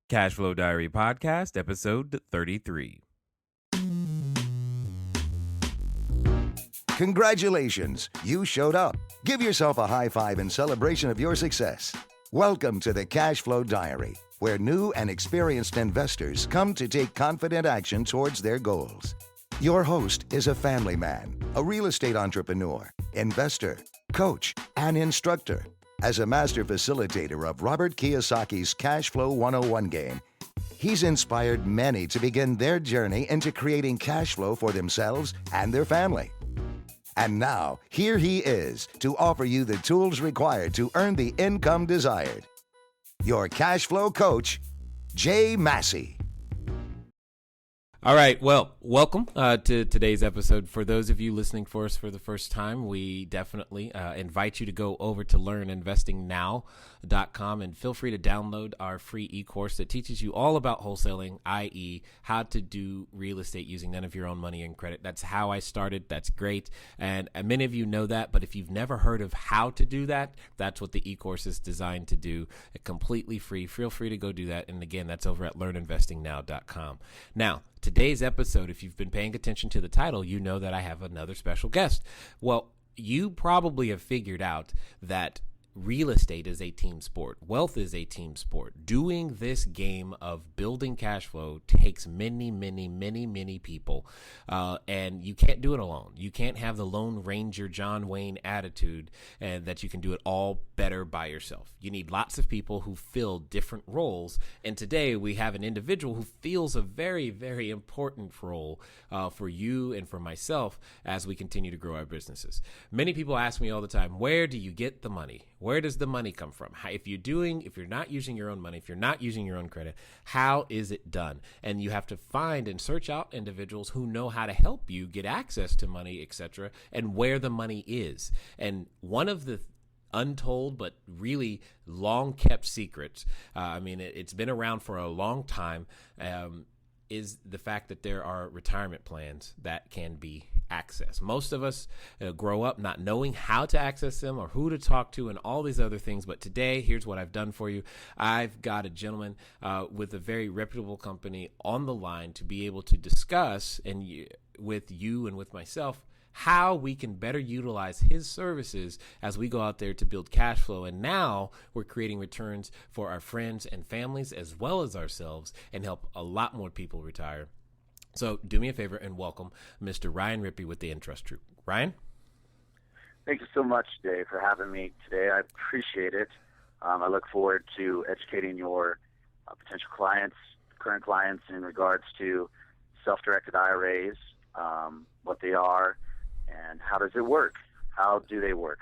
Cashflow Diary Podcast, episode 33. Congratulations, you showed up. Give yourself a high five in celebration of your success. Welcome to the Cashflow Diary, where new and experienced investors come to take confident action towards their goals. Your host is a family man, a real estate entrepreneur, investor, coach, and instructor. As a master facilitator of Robert Kiyosaki's Cashflow 101 game, he's inspired many to begin their journey into creating cash flow for themselves and their family. And now, here he is to offer you the tools required to earn the income desired. Your cash flow coach, Jay Massey. All right, well, welcome to today's episode. For those of you listening for us for the first time, we definitely invite you to go over to learninvestingnow.com and feel free to download our free e-course that teaches you all about wholesaling, i.e. how to do real estate using none of your own money and credit. That's how I started. That's great. And many of you know that, but if you've never heard of how to do that, that's what the e-course is designed to do. Completely free. Feel free to go do that. And again, that's over at learninvestingnow.com. Now, today's episode, if you've been paying attention to the title, you know that I have another special guest. Well, you probably have figured out that real estate is a team sport. Wealth is a team sport. Doing this game of building cash flow takes many, many, many, many people. And you can't do it alone. You can't have the Lone Ranger John Wayne attitude and that you can do it all better by yourself. You need lots of people who fill different roles. And today we have an individual who fills a very, very important role for you and for myself as we continue to grow our businesses. Many people ask me all the time, where do you get the money? Where does the money come from? If you're not using your own money, if you're not using your own credit, how is it done? And you have to find and search out individuals who know how to help you get access to money, etc., and where the money is. And one of the untold but really long kept secrets, it's been around for a long time, is the fact that there are retirement plans that can be accessed. Most of us grow up not knowing how to access them or who to talk to and all these other things. But today, here's what I've done for you. I've got a gentleman with a very reputable company on the line to be able to discuss with you and with myself how we can better utilize his services as we go out there to build cash flow. And now we're creating returns for our friends and families as well as ourselves and help a lot more people retire. So do me a favor and welcome Mr. Ryan Rippy with the Entrust Group. Ryan? Thank you so much, Dave, for having me today. I appreciate it. I look forward to educating your potential clients, current clients, in regards to self-directed IRAs, what they are, and how does it work? How do they work?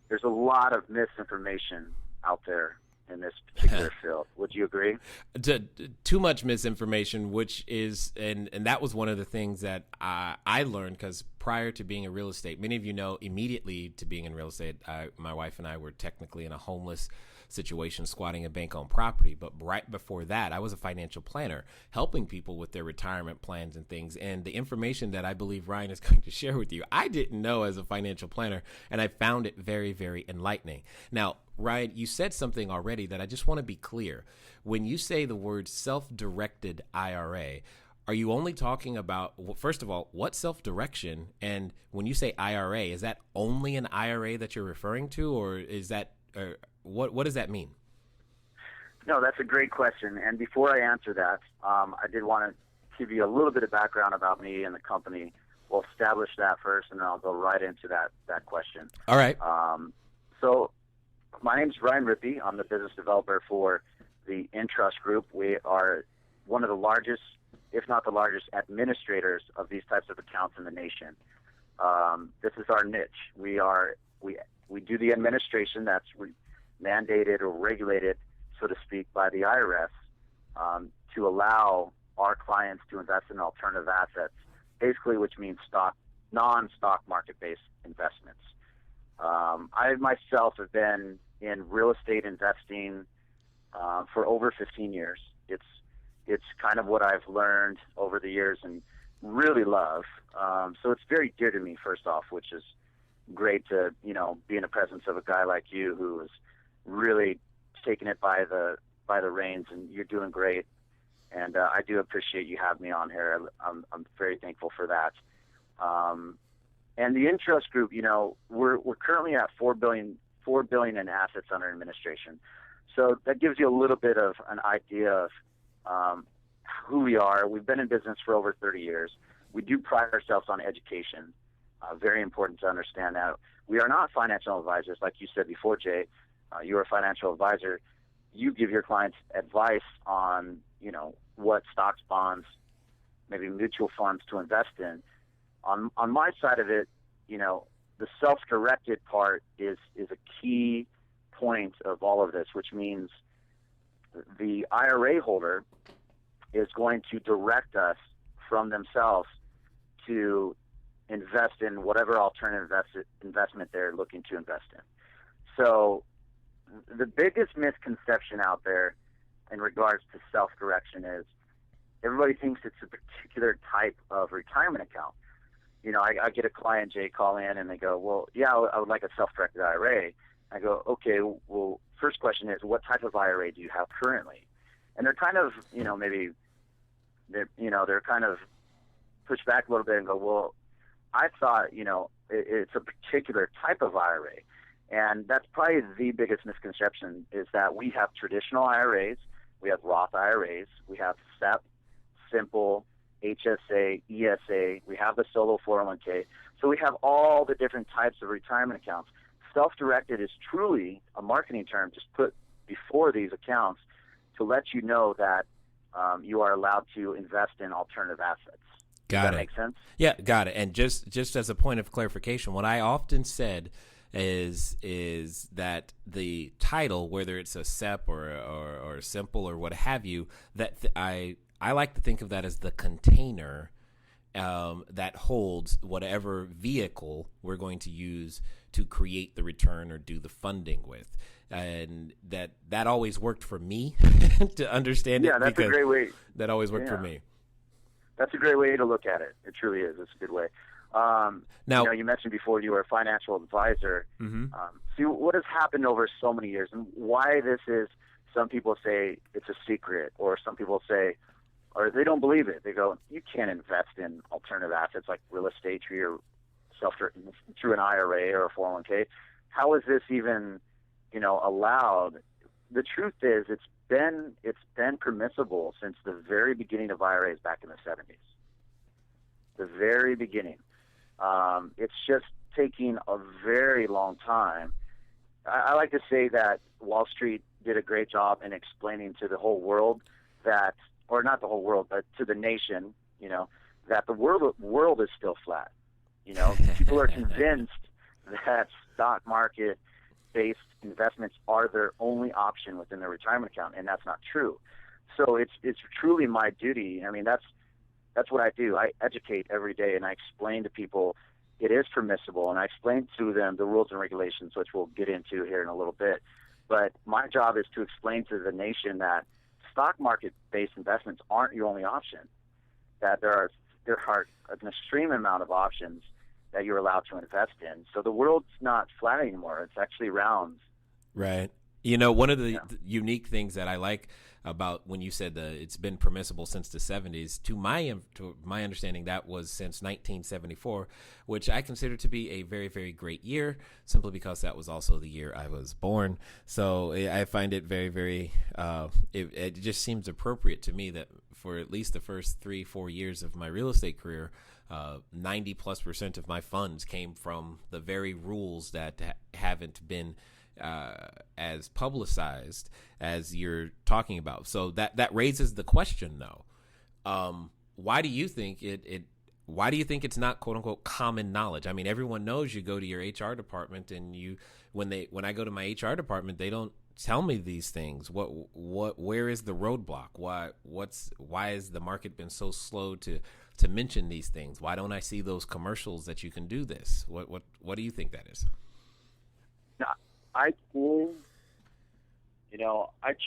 There's a lot of misinformation out there in this particular field. Would you agree? Too much misinformation, which is, and that was one of the things that I learned, because prior to being in real estate, many of you know, immediately to being in real estate, my wife and I were technically in a homeless situation, squatting a bank-owned property. But right before that, I was a financial planner, helping people with their retirement plans and things. And the information that I believe Ryan is going to share with you, I didn't know as a financial planner, and I found it very, very enlightening. Now, Ryan, you said something already that I just want to be clear. When you say the word self-directed IRA, are you only talking about, first of all, what self-direction? And when you say IRA, is that only an IRA that you're referring to, or is that, what does that mean? No, that's a great question. And before I answer that, I did want to give you a little bit of background about me and the company. We'll establish that first, and then I'll go right into that question. All right. So my name's Ryan Rippy. I'm the business developer for the Entrust Group. We are one of the largest, if not the largest, administrators of these types of accounts in the nation. This is our niche. We do the administration that's mandated or regulated, so to speak, by the IRS to allow our clients to invest in alternative assets, basically, which means non-stock market-based investments. I myself have been in real estate investing for over 15 years. It's kind of what I've learned over the years and really love. So it's very dear to me, first off, which is great to, be in the presence of a guy like you who is really taking it by the by the reins, and you're doing great. And I do appreciate you having me on here. I'm very thankful for that. And the Entrust Group, we're currently at $4 billion in assets under administration. So that gives you a little bit of an idea of who we are. We've been in business for over 30 years. We do pride ourselves on education. Very important to understand that. We are not financial advisors, like you said before, Jay. You're a financial advisor. You give your clients advice on, what stocks, bonds, maybe mutual funds to invest in. On my side of it, the self-directed part is a key point of all of this, which means the IRA holder is going to direct us from themselves to invest in whatever alternative investment they're looking to invest in. So the biggest misconception out there in regards to self-direction is everybody thinks it's a particular type of retirement account. I get a client, Jay, call in and they go, well, yeah, I would like a self-directed IRA. I go, okay, well, first question is, what type of IRA do you have currently? And they're kind of, maybe they're kind of pushed back a little bit and go, well, I thought, it's a particular type of IRA. And that's probably the biggest misconception, is that we have traditional IRAs, we have Roth IRAs, we have SEP, Simple, HSA, ESA, we have the solo 401k. So we have all the different types of retirement accounts. Self-directed is truly a marketing term just put before these accounts to let you know that you are allowed to invest in alternative assets. Got Does that it. make sense? Yeah, got it. And just as a point of clarification, what I often said is that the title, whether it's a SEP or Simple or what have you, that I like to think of that as the container that holds whatever vehicle we're going to use to create the return or do the funding with. And that always worked for me to understand it. Yeah, that's a great way. That always worked for me. That's a great way to look at it. It truly is. It's a good way. Now, you mentioned before you were a financial advisor. Mm-hmm. See, what has happened over so many years and why this is, some people say it's a secret, or some people say, or they don't believe it. They go, you can't invest in alternative assets like real estate through an IRA or a 401k. How is this even, allowed? The truth is, it's been permissible since the very beginning of IRAs back in the 70s. The very beginning. It's just taking a very long time. I like to say that Wall Street did a great job in explaining to the whole world that, or not the whole world, but to the nation, that the world is still flat. People are convinced that stock market-based investments are their only option within their retirement account, and that's not true. So it's truly my duty. I mean, that's what I do. I educate every day, and I explain to people it is permissible, and I explain to them the rules and regulations, which we'll get into here in a little bit. But my job is to explain to the nation that stock market-based investments aren't your only option, that there are an extreme amount of options that you're allowed to invest in. So the world's not flat anymore. It's actually round. Right. One of the unique things that I like about when you said it's been permissible since the 70s, to my understanding, that was since 1974, which I consider to be a very, very great year, simply because that was also the year I was born. So I find it very, very, it just seems appropriate to me that for at least the first 3-4 years of my real estate career, 90+% of my funds came from the very rules that haven't been as publicized as you're talking about. So that raises the question, though. Why do you think why do you think it's not quote unquote common knowledge? I mean, everyone knows you go to your HR department, and when I go to my HR department, they don't tell me these things. Where is the roadblock? Why has the market been so slow to mention these things? Why don't I see those commercials that you can do this? What do you think that is? I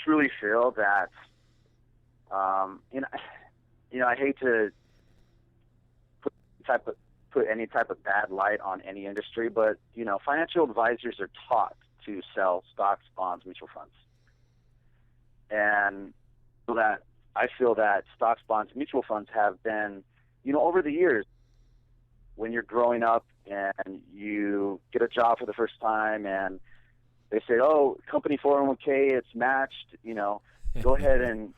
truly feel that, I hate to put any type of bad light on any industry, but, financial advisors are taught to sell stocks, bonds, mutual funds. And so that I feel that stocks, bonds, mutual funds have been, over the years, when you're growing up and you get a job for the first time and they say, oh, company 401k, it's matched, go ahead and,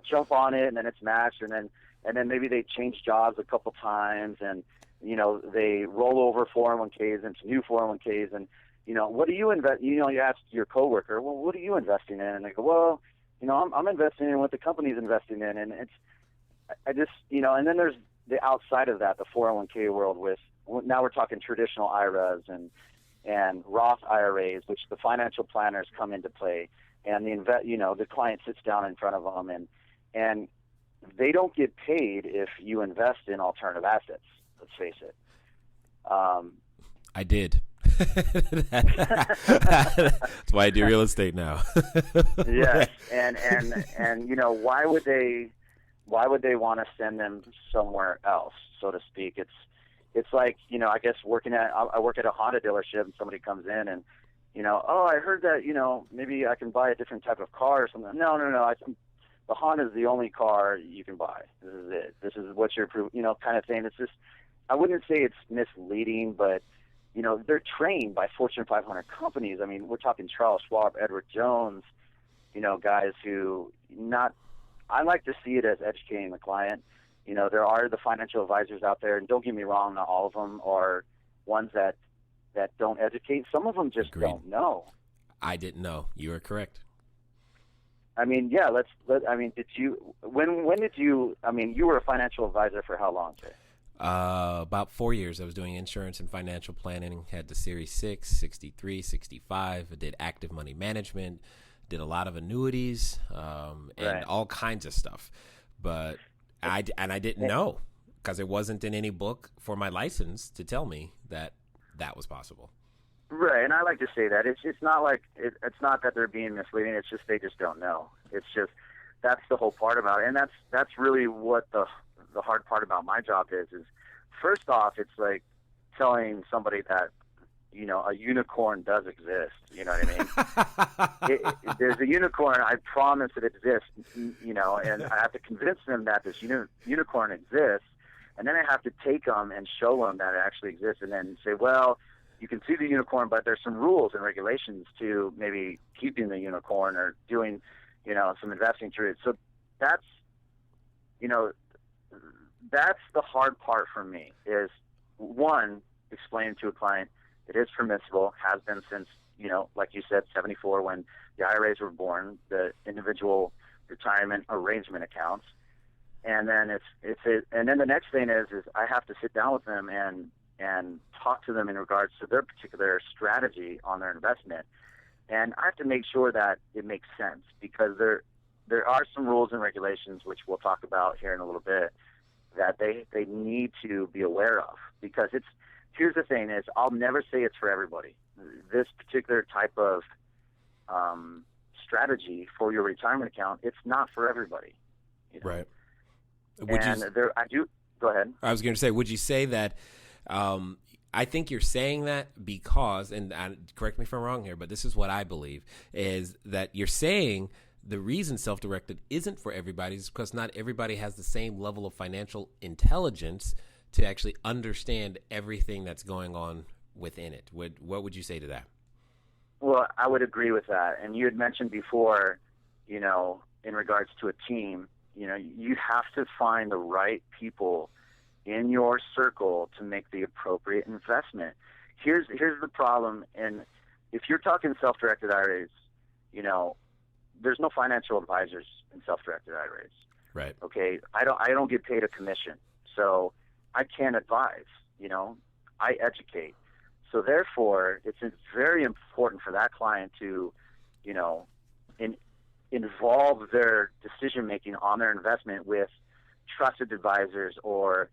jump on it, and then it's matched, and then maybe they change jobs a couple times, and, they roll over 401ks into new 401ks, and, what do you invest? You ask your coworker, well, what are you investing in? And they go, well, I'm investing in what the company's investing in, and I just, and then there's the outside of that, the 401k world now we're talking traditional IRAs and Roth IRAs, which the financial planners come into play, and the client sits down in front of them, and they don't get paid if you invest in alternative assets. Let's face it. I did. That's why I do real estate now. Yes, and why would they want to send them somewhere else, so to speak? It's like, I guess I work at a Honda dealership, and somebody comes in and, oh, I heard that, maybe I can buy a different type of car or something. No. The Honda is the only car you can buy. This is it. This is what you're, kind of thing. It's just, I wouldn't say it's misleading, but, they're trained by Fortune 500 companies. I mean, we're talking Charles Schwab, Edward Jones, guys who I like to see it as educating the client. There are the financial advisors out there, and don't get me wrong, not all of them are ones that don't educate. Some of them just Agreed. Don't know. I didn't know. You are correct. I mean, yeah, when did you were a financial advisor for how long, Jay? About 4 years. I was doing insurance and financial planning, had the Series 6, 63, 65. I did active money management, did a lot of annuities, and all kinds of stuff. But I didn't know, because it wasn't in any book for my license to tell me that was possible. Right, and I like to say that it's not like it's not that they're being misleading. It's just they just don't know. It's just that's the whole part about it, and that's really what the hard part about my job is first off, it's like telling somebody that a unicorn does exist. You know what I mean? There's a unicorn. I promise it exists. And I have to convince them that this unicorn exists, and then I have to take them and show them that it actually exists, and then say, well, you can see the unicorn, but there's some rules and regulations to maybe keeping the unicorn or doing, some investing through it. So that's the hard part for me is, one, explaining to a client it is permissible, has been since, like you said, 74 when the IRAs were born, the individual retirement arrangement accounts. And then and then the next thing is I have to sit down with them and talk to them in regards to their particular strategy on their investment. And I have to make sure that it makes sense, because there are some rules and regulations, which we'll talk about here in a little bit, that they need to be aware of. Because here's the thing is, I'll never say it's for everybody. This particular type of strategy for your retirement account, it's not for everybody. Right. Go ahead. I was going to say, would you say that, I think you're saying that because, and correct me if I'm wrong here, but this is what I believe, is that you're saying the reason self-directed isn't for everybody is because not everybody has the same level of financial intelligence to actually understand everything that's going on within it. What would you say to that? Well, I would agree with that. And you had mentioned before, in regards to a team, you have to find the right people in your circle to make the appropriate investment. Here's the problem. And if you're talking self-directed IRAs, there's no financial advisors in self-directed IRAs. Right. Okay. I don't get paid a commission, so I can't advise. I educate. So therefore, it's very important for that client to, involve their decision making on their investment with trusted advisors or,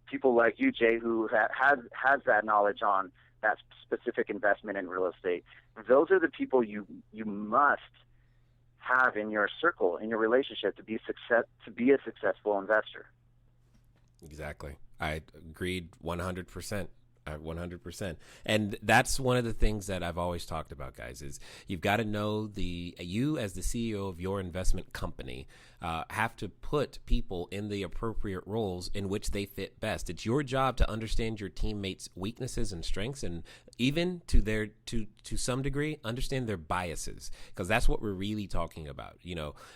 people like you, Jay, who has that knowledge on that specific investment in real estate. Those are the people you must have in your circle, in your relationship, to be a successful investor. Exactly. I agreed 100%. 100%. And that's one of the things that I've always talked about, guys, is you've got to know you as the CEO of your investment company have to put people in the appropriate roles in which they fit best. It's your job to understand your teammates' weaknesses and strengths, and even to some degree understand their biases, because that's what we're really talking about.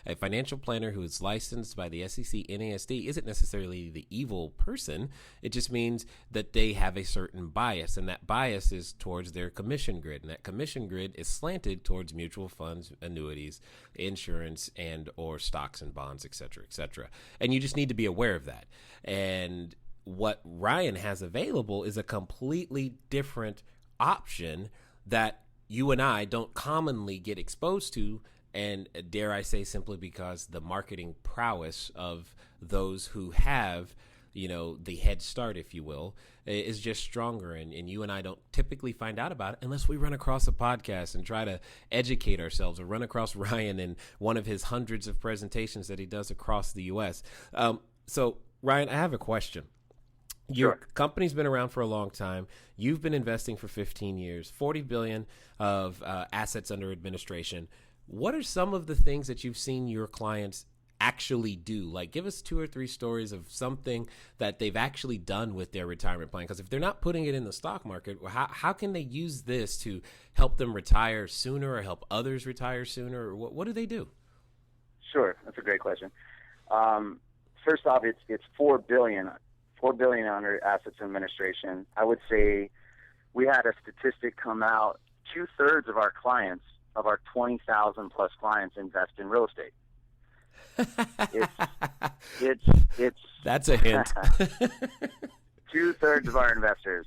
A financial planner who is licensed by the SEC NASD isn't necessarily the evil person. It just means that they have a certain bias, and that bias is towards their commission grid, and that commission grid is slanted towards mutual funds, annuities, insurance, and or stocks and bonds, et cetera, et cetera. And you just need to be aware of that. And what Ryan has available is a completely different option that you and I don't commonly get exposed to, and dare I say, simply because the marketing prowess of those who have the head start, if you will, is just stronger. And you and I don't typically find out about it unless we run across a podcast and try to educate ourselves, or run across Ryan in one of his hundreds of presentations that he does across the U.S. So, Ryan, I have a question. Your company's been around for a long time. You've been investing for 15 years, 40 billion of assets under administration. What are some of the things that you've seen your clients actually do? Like, give us 2 or 3 stories of something that they've actually done with their retirement plan. Because if they're not putting it in the stock market, how can they use this to help them retire sooner or help others retire sooner? Or what do they do? Sure, that's a great question. First off, it's $4 billion under assets administration. I would say we had a statistic come out: 2/3 of our clients, of our 20,000 plus clients, invest in real estate. It's that's a hint. 2/3 of our investors,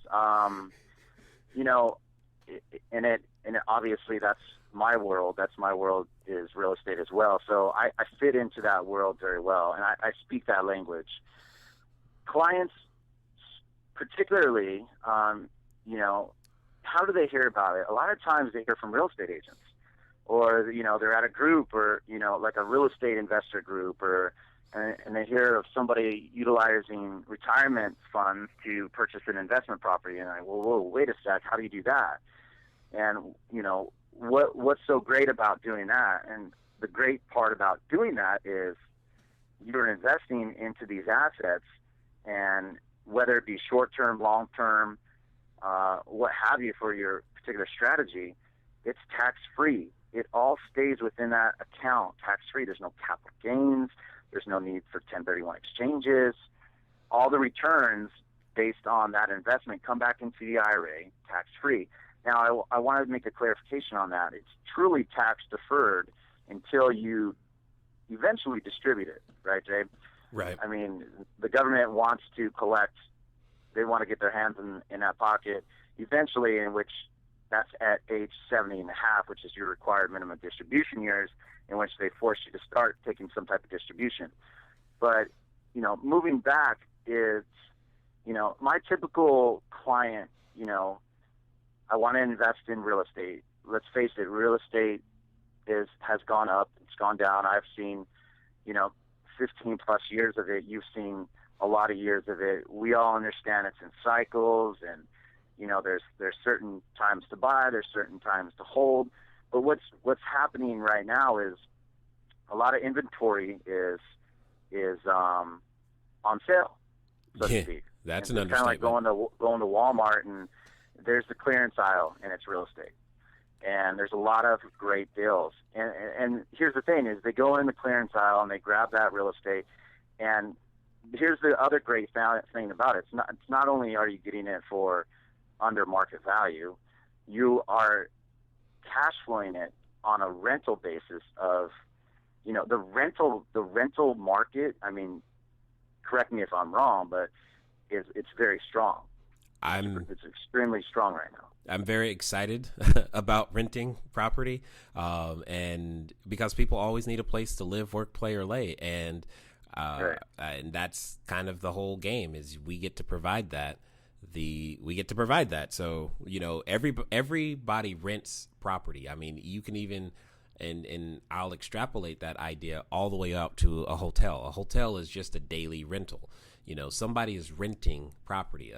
and obviously that's my world. That's my world, is real estate as well. So I fit into that world very well, and I speak that language. Clients, particularly, how do they hear about it? A lot of times they hear from real estate agents, or they're at a group, or like a real estate investor group, and they hear of somebody utilizing retirement funds to purchase an investment property, and whoa, wait a sec, how do you do that? And what's so great about doing that? And the great part about doing that is you're investing into these assets, and whether it be short-term, long-term, what have you, for your particular strategy, it's tax-free. It all stays within that account tax-free. There's no capital gains. There's no need for 1031 exchanges. All the returns based on that investment come back into the IRA tax-free. Now, I want to make a clarification on that. It's truly tax-deferred until you eventually distribute it, right, Jay? Right. I mean, the government wants to collect. They want to get their hands in that pocket eventually, in which that's at age 70 and a half, which is your required minimum distribution years, in which they force you to start taking some type of distribution. But, moving back is, my typical client, I want to invest in real estate. Let's face it, real estate has gone up. It's gone down. I've seen, 15 plus years of it. You've seen a lot of years of it. We all understand it's in cycles, and there's certain times to buy, there's certain times to hold. But what's happening right now is a lot of inventory is on sale, so to speak. That's and an it's kind understatement. of like going to Walmart, and there's the clearance aisle, and it's real estate. And there's a lot of great deals. And here's the thing: is they go in the clearance aisle and they grab that real estate. And here's the other great thing about it: it's not only are you getting it for under market value, you are cash flowing it on a rental basis of, the rental market. I mean, correct me if I'm wrong, but it's very strong. It's extremely strong right now. I'm very excited about renting property, and because people always need a place to live, work, play, or lay, and and that's kind of the whole game. Is we get to provide that. So everybody rents property. I mean, you can even and I'll extrapolate that idea all the way up to a hotel. A hotel is just a daily rental. Somebody is renting property.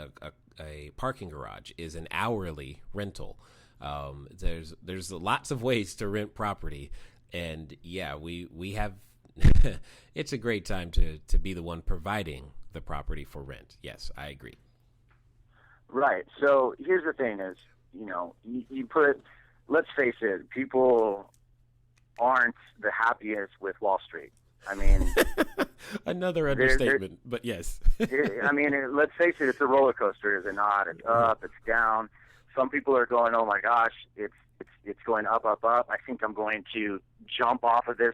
a parking garage is an hourly rental. There's lots of ways to rent property, and yeah, we have. It's a great time to be the one providing the property for rent. Yes, I agree. Right. So here's the thing: is you put. Let's face it, people aren't the happiest with Wall Street. I mean, another understatement, but yes. I mean, let's face it, it's a roller coaster, is it not? It's up, it's down. Some people are going, oh my gosh, it's going up, up, up. I think I'm going to jump off of this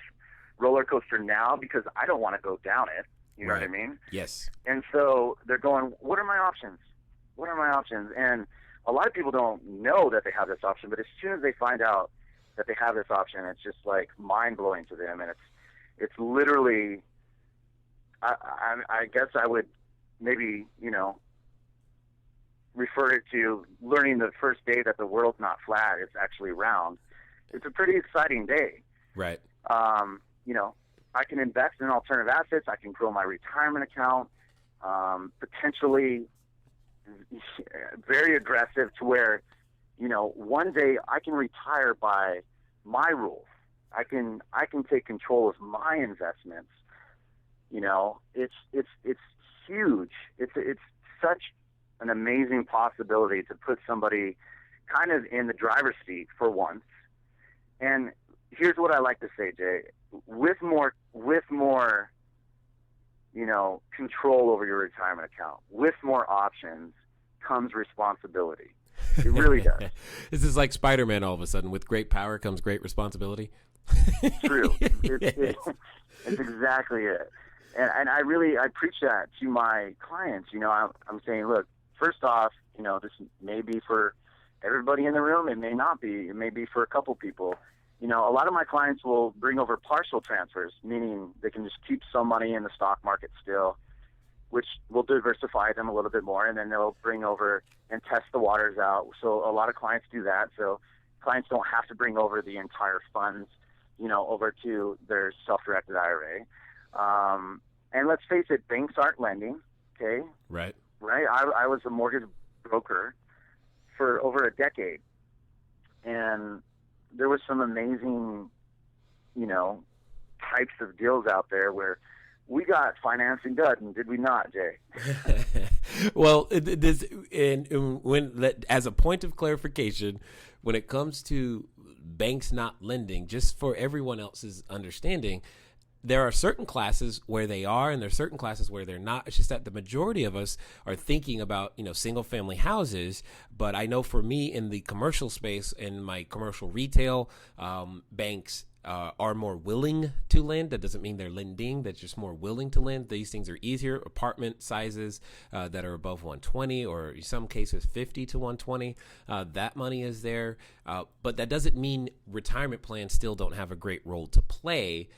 roller coaster now because I don't want to go down it. You know what I mean? Yes. And so they're going, what are my options? What are my options? And a lot of people don't know that they have this option, but as soon as they find out that they have this option, it's just like mind-blowing to them. And it's literally, I guess I would maybe, refer it to learning the first day that the world's not flat, it's actually round. It's a pretty exciting day. Right. I can invest in alternative assets. I can grow my retirement account, potentially very aggressive to where, one day I can retire by my rules. I can take control of my investments. It's huge. It's such an amazing possibility to put somebody kind of in the driver's seat for once. And here's what I like to say, Jay. With more control over your retirement account, with more options comes responsibility. It really does. This is like Spider-Man all of a sudden. With great power comes great responsibility. True. It's exactly it. And I preach that to my clients. I'm saying, look, first off, this may be for everybody in the room. It may not be. It may be for a couple people. A lot of my clients will bring over partial transfers, meaning they can just keep some money in the stock market still, which will diversify them a little bit more, and then they'll bring over and test the waters out. So a lot of clients do that. So clients don't have to bring over the entire funds, over to their self-directed IRA. And let's face it, banks aren't lending, okay? Right. I was a mortgage broker for over a decade, and there was some amazing, types of deals out there where we got financing done, did we not, Jay? Well, as a point of clarification, when it comes to banks not lending, just for everyone else's understanding, there are certain classes where they are, and there are certain classes where they're not. It's just that the majority of us are thinking about, single family houses. But I know for me in the commercial space, in my commercial retail, banks are more willing to lend. That doesn't mean they're lending. That's just more willing to lend. These things are easier. Apartment sizes that are above 120, or in some cases 50 to 120. That money is there. But that doesn't mean retirement plans still don't have a great role to play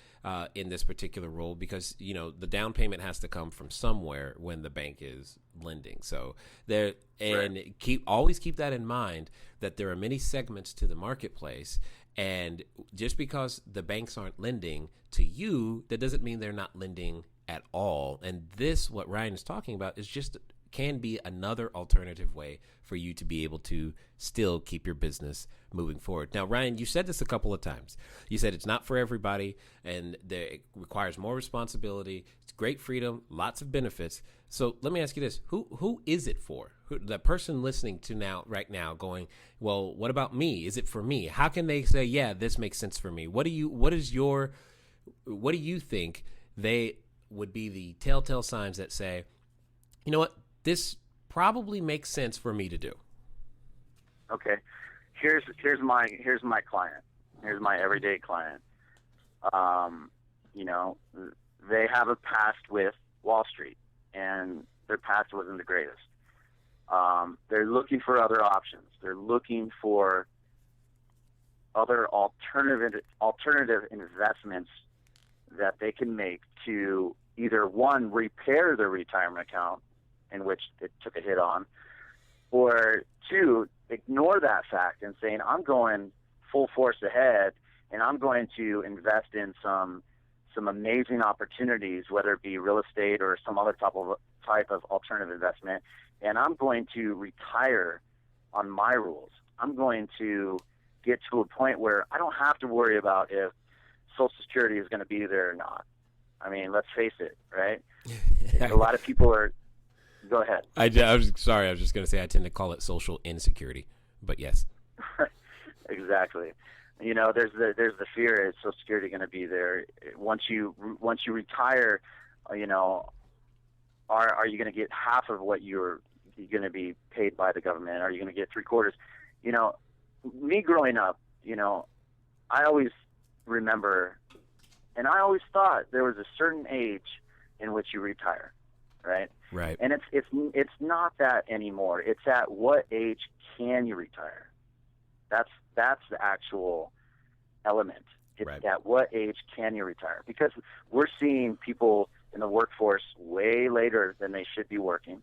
in this particular role, because the down payment has to come from somewhere when the bank is lending. So there, and right. Always keep that in mind, that there are many segments to the marketplace, and just because the banks aren't lending to you, that doesn't mean they're not lending at all. And this, what Ryan is talking about, is just can be another alternative way for you to be able to still keep your business moving forward. Now, Ryan, you said this a couple of times. You said it's not for everybody, and it requires more responsibility. It's great freedom, lots of benefits. So let me ask you this: who is it for? The person listening to right now, going, well, what about me? Is it for me? How can they say, yeah, this makes sense for me? What do you think they would be the telltale signs that say, you know what, this probably makes sense for me to do? Okay, here's my client. Here's my everyday client. They have a past with Wall Street, and their past wasn't the greatest. They're looking for other options. They're looking for other alternative investments that they can make to either, one, repair their retirement account, in which it took a hit on, or two, ignore that fact and saying, I'm going full force ahead, and I'm going to invest in some some amazing opportunities, whether it be real estate or some other type of alternative investment, and I'm going to retire on my rules. I'm going to get to a point where I don't have to worry about if Social Security is going to be there or not. I mean, let's face it, right? A lot of people are. Go ahead. I was sorry. I was just going to say I tend to call it social insecurity, but yes. Exactly. You know, there's the fear: is Social Security going to be there once you retire? You know, are you going to get half of what you're going to be paid by the government? Are you going to get 3/4? You know, me growing up, you know, I always remember, and I always thought there was a certain age in which you retire, right? Right. And it's not that anymore. It's at what age can you retire? That's the actual element. It's right. At what age can you retire? Because we're seeing people in the workforce way later than they should be working.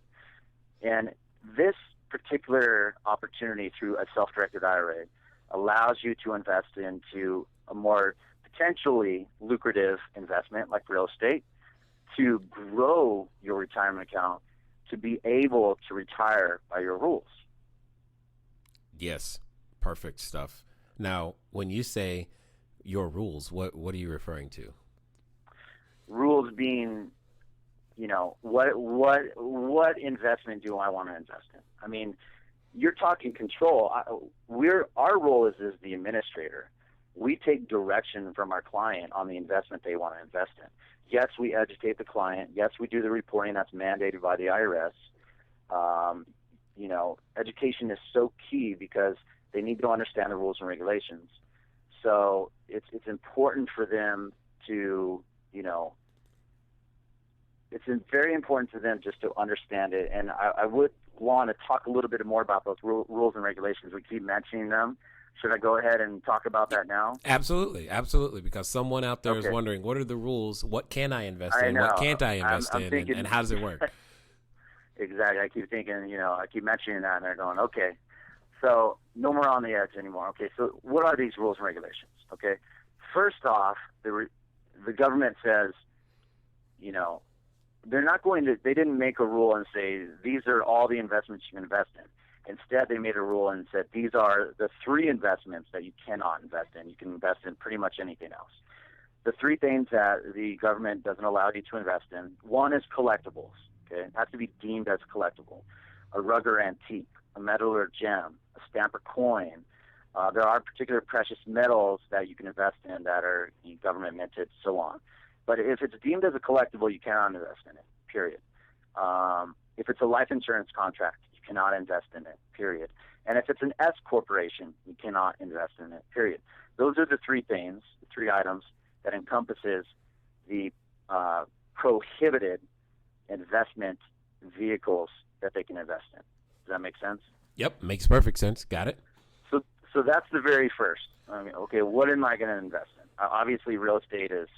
And this particular opportunity through a self-directed IRA allows you to invest into a more potentially lucrative investment like real estate, to grow your retirement account, to be able to retire by your rules. Yes, perfect stuff. Now, when you say your rules, what are you referring to? Rules being, you know, what investment do I want to invest in? I mean, you're talking control. Our role is as the administrator. We take direction from our client on the investment they want to invest in. Yes, we educate the client. Yes, we do the reporting that's mandated by the IRS. You know, education is so key because they need to understand the rules and regulations. So it's important for them to, you know, it's very important to them just to understand it. And I would want to talk a little bit more about those rules and regulations. We keep mentioning them. Should I go ahead and talk about that now? Absolutely, absolutely. Because someone out there is wondering, what are the rules? What can I invest in? Know. What can't I invest in? Thinking, and how does it work? Exactly. I keep thinking, you know, I keep mentioning that, and they're going, okay. So no more on the edge anymore. Okay, so what are these rules and regulations? Okay, first off, the government says, you know, they didn't make a rule and say, these are all the investments you can invest in. Instead, they made a rule and said, these are the 3 investments that you cannot invest in. You can invest in pretty much anything else. The 3 things that the government doesn't allow you to invest in, one is collectibles. Okay, it has to be deemed as collectible. A rug or antique, a metal or gem, a stamp or coin. There are particular precious metals that you can invest in that are government minted, so on. But if it's deemed as a collectible, you cannot invest in it, period. If it's a life insurance contract, you cannot invest in it, period. And if it's an S corporation, you cannot invest in it, period. Those are the 3 things, the 3 items that encompasses the prohibited investment vehicles that they can invest in. Does that make sense? Yep, makes perfect sense. Got it. So that's the very first. I mean, okay, what am I going to invest in? Obviously, real estate is,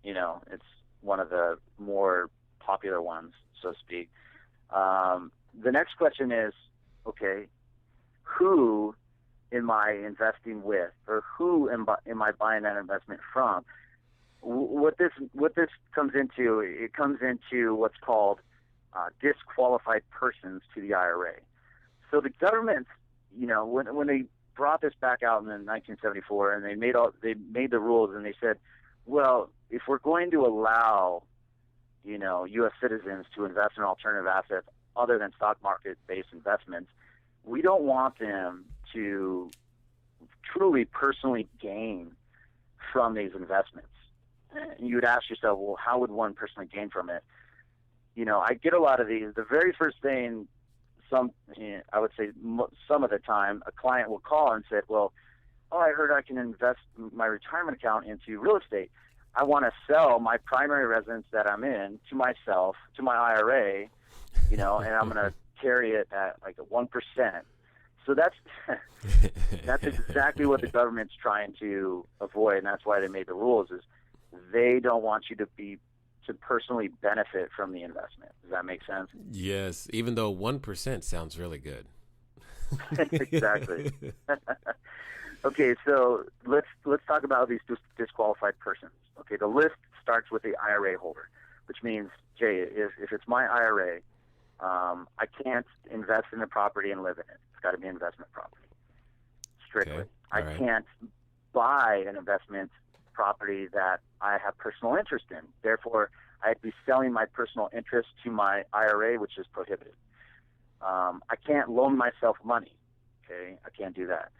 you know, it's one of the more popular ones, so to speak. The next question is, okay, who am I investing with, or who am I buying that investment from? What this comes into, it comes into what's called disqualified persons to the IRA. So the government, you know, when they brought this back out in 1974, and they made the rules, and they said, well, if we're going to allow, you know, U.S. citizens to invest in alternative assets other than stock market-based investments, we don't want them to truly personally gain from these investments. And you would ask yourself, well, how would one personally gain from it? You know, I get a lot of these. The very first thing, I would say some of the time, a client will call and say, well, I heard I can invest my retirement account into real estate. I want to sell my primary residence that I'm in to myself, to my IRA, you know, and I'm going to carry it at like a 1%. So that's exactly what the government's trying to avoid, and that's why they made the rules, is they don't want you to personally benefit from the investment. Does that make sense? Yes, even though 1% sounds really good. Exactly. Okay, so let's talk about these disqualified persons. Okay, the list starts with the IRA holder, which means, Jay, if it's my IRA, I can't invest in the property and live in it. It's got to be investment property, strictly. Okay. I can't buy an investment property that I have personal interest in. Therefore, I'd be selling my personal interest to my IRA, which is prohibited. I can't loan myself money. Okay, I can't do that.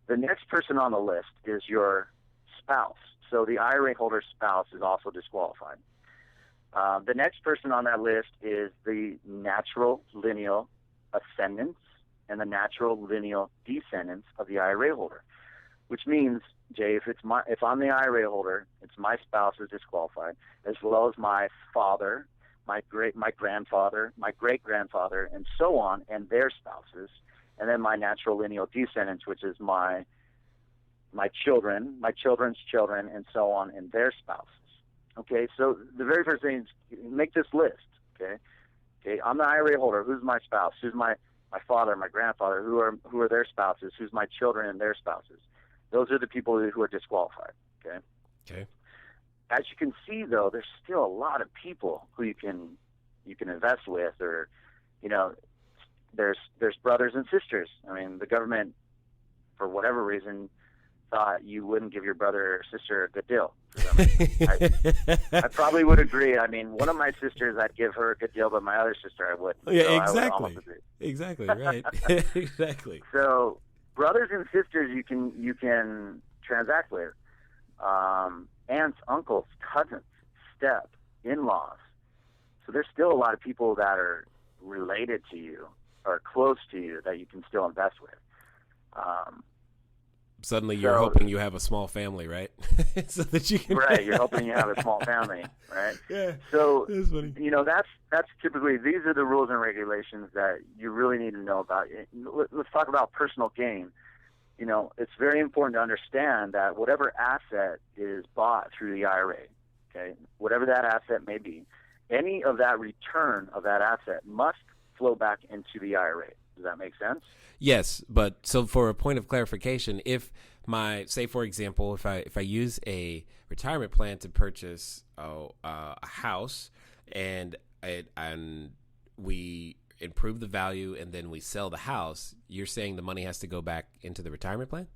The next person on the list is your spouse. So the IRA holder's spouse is also disqualified. The next person on that list is the natural lineal ascendants and the natural lineal descendants of the IRA holder, which means, Jay, if I'm the IRA holder, it's my spouse is disqualified, as well as my father, my grandfather, my great-grandfather, and so on, and their spouses, and then my natural lineal descendants, which is my children, my children's children, and so on, and their spouses. Okay, so the very first thing is make this list. Okay, I'm the IRA holder. Who's my spouse? Who's my father, my grandfather? Who are their spouses? Who's my children and their spouses? Those are the people who are disqualified. Okay. As you can see, though, there's still a lot of people who you can invest with, or there's brothers and sisters. I mean, the government, for whatever reason, thought you wouldn't give your brother or sister a good deal. I probably would agree. I mean, one of my sisters, I'd give her a good deal, but my other sister, I wouldn't. Yeah, so exactly. I would almost agree. Exactly, right. Exactly. So brothers and sisters you can transact with. Aunts, uncles, cousins, step, in-laws. So there's still a lot of people that are related to you or close to you that you can still invest with. Suddenly you're hoping you have a small family, right? So that you can... Right, you're hoping you have a small family, right? Yeah, so, that's funny. That's typically, these are the rules and regulations that you really need to know about. Let's talk about personal gain. It's very important to understand that whatever asset is bought through the IRA, okay, whatever that asset may be, any of that return of that asset must flow back into the IRA. Does that make sense? Yes, but so for a point of clarification, if say for example, if I use a retirement plan to purchase a house and we improve the value and then we sell the house, you're saying the money has to go back into the retirement plan?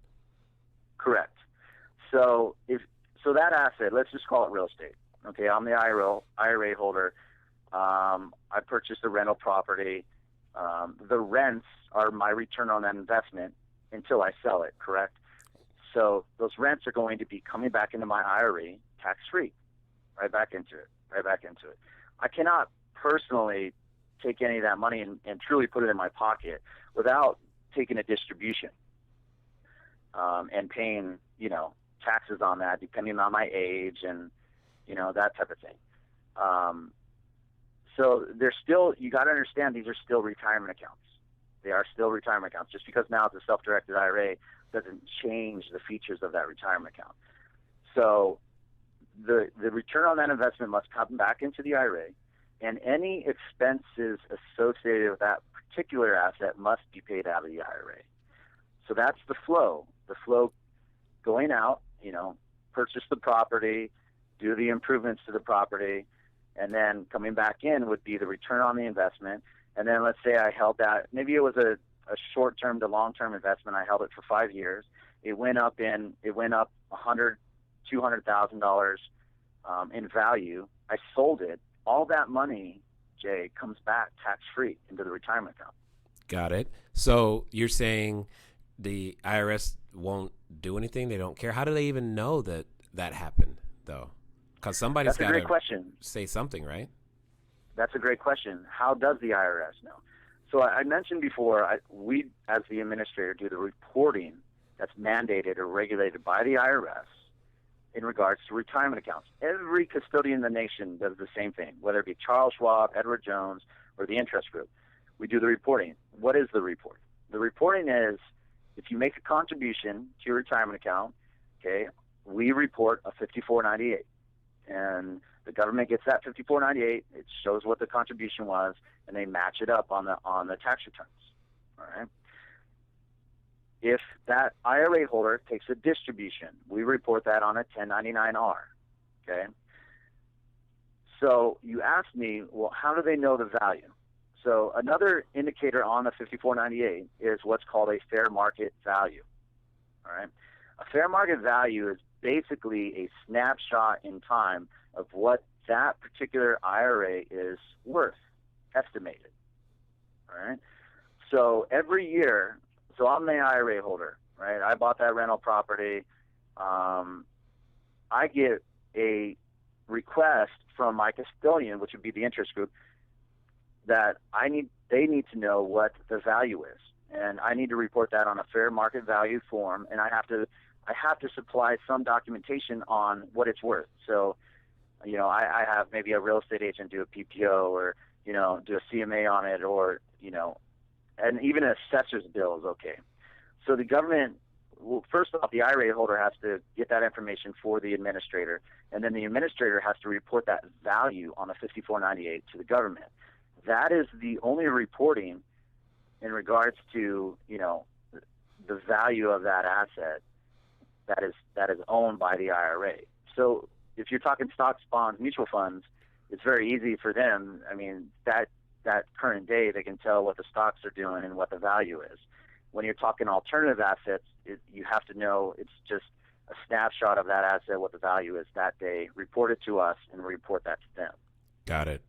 Correct. So that asset, let's just call it real estate. Okay, I'm the IRA holder. I purchased a rental property. The rents are my return on that investment until I sell it, correct? So those rents are going to be coming back into my IRA tax-free, right back into it. I cannot personally take any of that money and truly put it in my pocket without taking a distribution and paying, taxes on that depending on my age and, that type of thing. So you got to understand these are still retirement accounts. They are still retirement accounts. Just because now it's a self-directed IRA doesn't change the features of that retirement account. So the return on that investment must come back into the IRA, and any expenses associated with that particular asset must be paid out of the IRA. So that's the flow. The flow going out, purchase the property, do the improvements to the property, and then coming back in would be the return on the investment. And then let's say I held that, maybe it was a short-term to long-term investment. I held it for 5 years. It went up $100,000, $200,000 in value. I sold it. All that money, Jay, comes back tax-free into the retirement account. Got it. So you're saying the IRS won't do anything? They don't care? How do they even know that happened, though? Because somebody's got to say something, right? That's a great question. How does the IRS know? So I mentioned before, we, as the administrator, do the reporting that's mandated or regulated by the IRS in regards to retirement accounts. Every custodian in the nation does the same thing, whether it be Charles Schwab, Edward Jones, or the Entrust Group. We do the reporting. What is the report? The reporting is if you make a contribution to your retirement account, okay, we report a 5498. And the government gets that 5498. It shows what the contribution was, and they match it up on the tax returns. All right. If that IRA holder takes a distribution, we report that on a 1099-R. Okay. So you asked me, well, how do they know the value? So another indicator on the 5498 is what's called a fair market value. All right. A fair market value is basically a snapshot in time of what that particular IRA is worth, estimated. All right. So every year, so I'm the IRA holder, right? I bought that rental property. I get a request from my custodian, which would be the Entrust Group, that they need to know what the value is, and I need to report that on a fair market value form, and I have to supply some documentation on what it's worth. So, I have maybe a real estate agent do a PPO, or do a CMA on it, or and even an assessor's bill is okay. So the government, well, first off, the IRA holder has to get that information for the administrator, and then the administrator has to report that value on the 5498 to the government. That is the only reporting in regards to, the value of that asset that is owned by the IRA. So if you're talking stocks, bonds, mutual funds, it's very easy for them. I mean, that current day, they can tell what the stocks are doing and what the value is. When you're talking alternative assets, you have to know it's just a snapshot of that asset, what the value is that day, report it to us, and report that to them. Got it.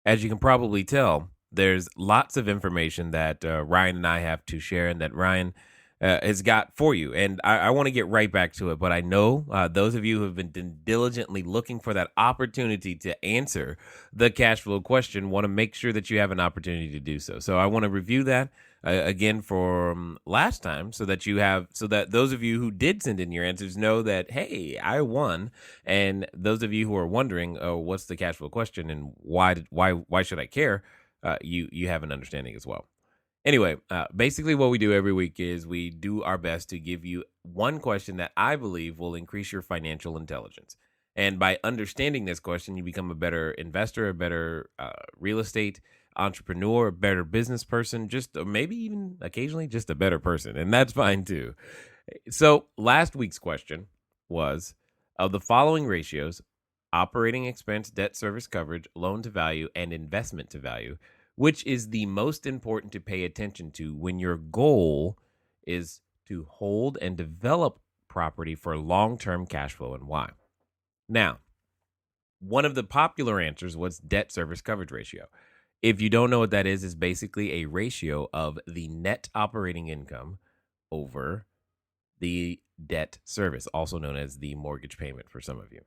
As you can probably tell, there's lots of information that Ryan and I have to share, and that Ryan has got for you. And I want to get right back to it, but I know those of you who have been diligently looking for that opportunity to answer the cash flow question want to make sure that you have an opportunity to do so. So I want to review that again from last time, so that those of you who did send in your answers know that, hey, I won. And those of you who are wondering, oh, what's the cash flow question and why should I care? You have an understanding as well. Anyway, basically what we do every week is we do our best to give you one question that I believe will increase your financial intelligence. And by understanding this question, you become a better investor, a better real estate entrepreneur, a better business person, maybe even occasionally just a better person. And that's fine too. So last week's question was, of the following ratios, operating expense, debt service coverage, loan to value, and investment to value, which is the most important to pay attention to when your goal is to hold and develop property for long-term cash flow, and why? Now, one of the popular answers was debt service coverage ratio. If you don't know what that is basically a ratio of the net operating income over the debt service, also known as the mortgage payment for some of you.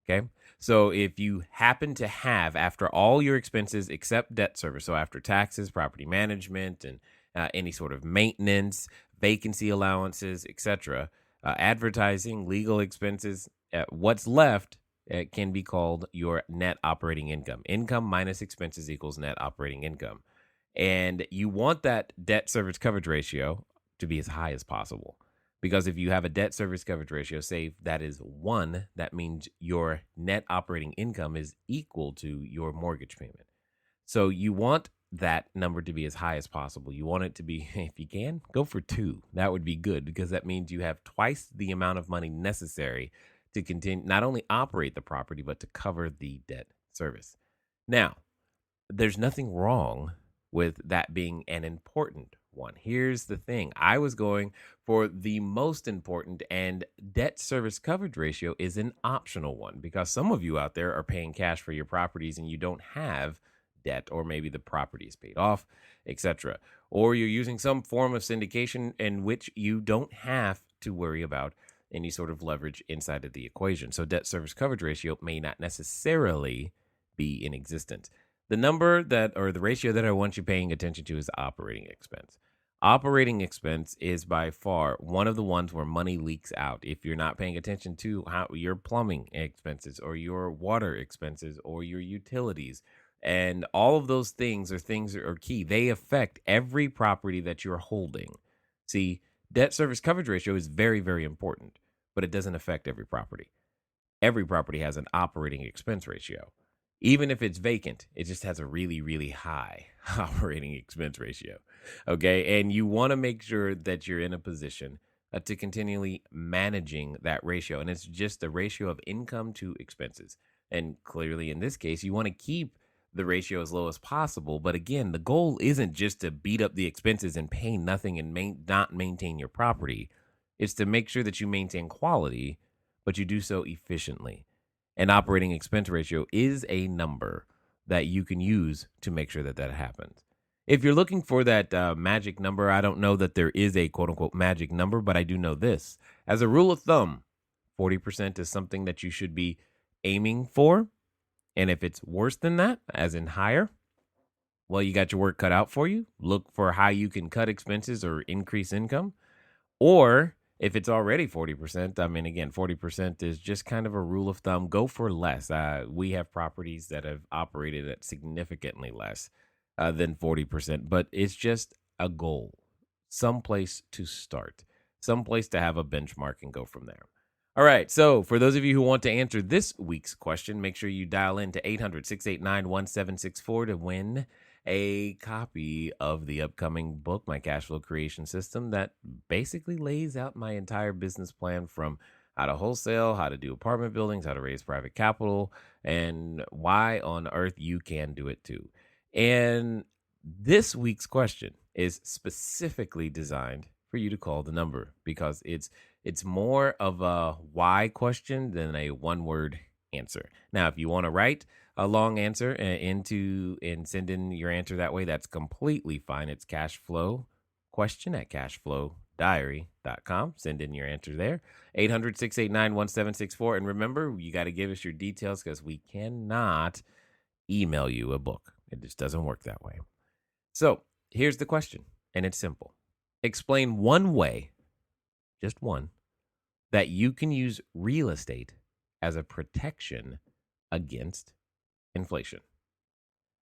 Okay. So if you happen to have, after all your expenses except debt service, so after taxes, property management, and any sort of maintenance, vacancy allowances, etc., advertising, legal expenses, what's left can be called your net operating income. Income minus expenses equals net operating income. And you want that debt service coverage ratio to be as high as possible. Because if you have a debt service coverage ratio, say that is 1, that means your net operating income is equal to your mortgage payment. So you want that number to be as high as possible. You want it to be, if you can, go for 2. That would be good, because that means you have twice the amount of money necessary to continue, not only operate the property, but to cover the debt service. Now, there's nothing wrong with that being an important one. Here's the thing. I was going for the most important, and debt service coverage ratio is an optional one, because some of you out there are paying cash for your properties and you don't have debt, or maybe the property is paid off, etc. Or you're using some form of syndication in which you don't have to worry about any sort of leverage inside of the equation. So debt service coverage ratio may not necessarily be in existence. The number that, or the ratio that I want you paying attention to, is operating expense. Operating expense is by far one of the ones where money leaks out. If you're not paying attention to how your plumbing expenses, or your water expenses, or your utilities, and all of those things are key. They affect every property that you're holding. See, debt service coverage ratio is very, very important, but it doesn't affect every property. Every property has an operating expense ratio. Even if it's vacant, it just has a really, really high operating expense ratio. Okay. And you want to make sure that you're in a position to continually managing that ratio. And it's just the ratio of income to expenses. And clearly in this case, you want to keep the ratio as low as possible. But again, the goal isn't just to beat up the expenses and pay nothing and not maintain your property. It's to make sure that you maintain quality, but you do so efficiently. An operating expense ratio is a number that you can use to make sure that that happens. If you're looking for that magic number, I don't know that there is a quote unquote magic number, but I do know this. As a rule of thumb, 40% is something that you should be aiming for. And if it's worse than that, as in higher, well, you got your work cut out for you. Look for how you can cut expenses or increase income. Or if it's already 40%, I mean, again, 40% is just kind of a rule of thumb. Go for less. We have properties that have operated at significantly less than 40%, but it's just a goal, someplace to start, someplace to have a benchmark and go from there. All right, so for those of you who want to answer this week's question, make sure you dial in to 800-689-1764 to win a copy of the upcoming book, My Cash Flow Creation System, that basically lays out my entire business plan from how to wholesale, how to do apartment buildings, how to raise private capital, and why on earth you can do it too. And this week's question is specifically designed for you to call the number because it's more of a why question than a one-word answer. Now, if you want to write a long answer and send in your answer that way, that's completely fine. It's cashflow question at CashFlowDiary.com. Send in your answer there. 800-689-1764. And remember, you got to give us your details because we cannot email you a book. It just doesn't work that way. So here's the question, and it's simple. Explain one way, just one, that you can use real estate as a protection against inflation.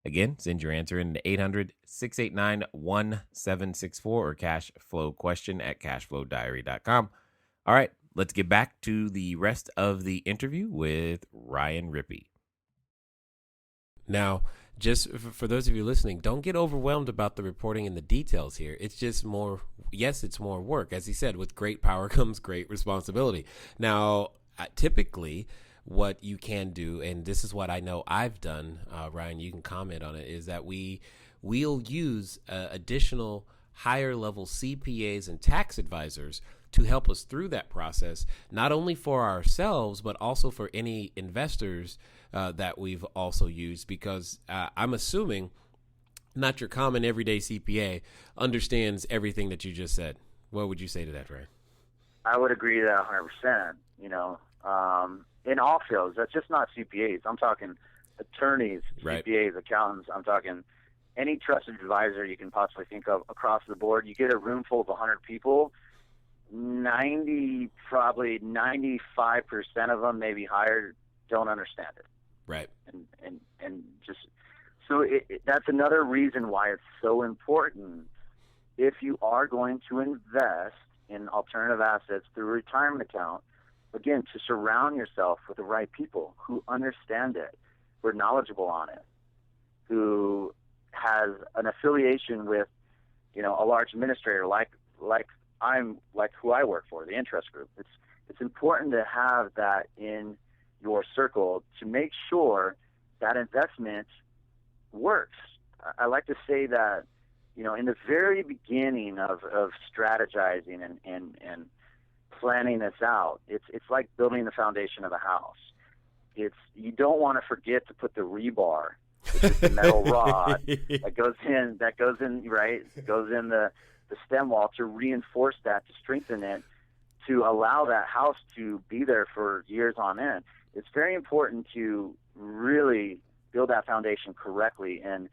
Again, send your answer in to 800-689-1764 or cashflowquestion at cashflowdiary.com. All right, let's get back to the rest of the interview with Ryan Rippy. Now, just for those of you listening, don't get overwhelmed about the reporting and the details here. It's just more, yes, it's more work. As he said, with great power comes great responsibility. Now, typically, what you can do, and this is what I know I've done, Ryan, you can comment on it, is that we'll use additional higher level CPAs and tax advisors to help us through that process, not only for ourselves, but also for any investors that we've also used, because I'm assuming not your common everyday CPA understands everything that you just said. What would you say to that, Ryan? I would agree to that 100%. In all fields, that's just not CPAs. I'm talking attorneys, right. CPAs, accountants. I'm talking any trusted advisor you can possibly think of across the board. You get a room full of 100 people, probably 95% of them, maybe higher, don't understand it. Right. And just so that's another reason why it's so important if you are going to invest in alternative assets through a retirement account, again, to surround yourself with the right people who understand it, who are knowledgeable on it, who has an affiliation with, a large administrator like who I work for, the Entrust Group. It's important to have that in your circle to make sure that investment works. I like to say that, in the very beginning of strategizing and planning this out, it's like building the foundation of a house. You don't want to forget to put the rebar, which is the metal rod that goes in the stem wall to reinforce that, to strengthen it, to allow that house to be there for years on end. It's very important to really build that foundation correctly and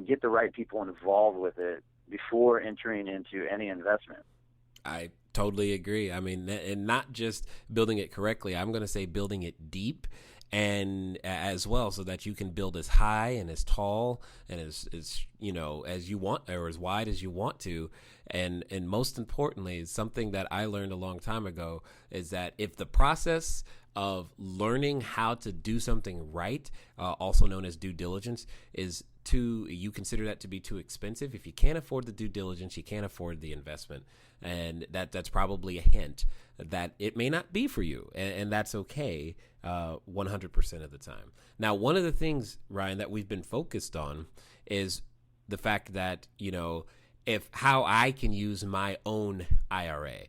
get the right people involved with it before entering into any investment. I totally agree. I mean, and not just building it correctly, I'm going to say building it deep and as well, so that you can build as high and as tall and as you want, or as wide as you want to. And most importantly, something that I learned a long time ago is that if the process of learning how to do something right, also known as due diligence, you consider that to be too expensive. If you can't afford the due diligence, you can't afford the investment. And that's probably a hint that it may not be for you, and that's okay. 100% of the time. Now, one of the things, Ryan, that we've been focused on is the fact that, if how I can use my own IRA.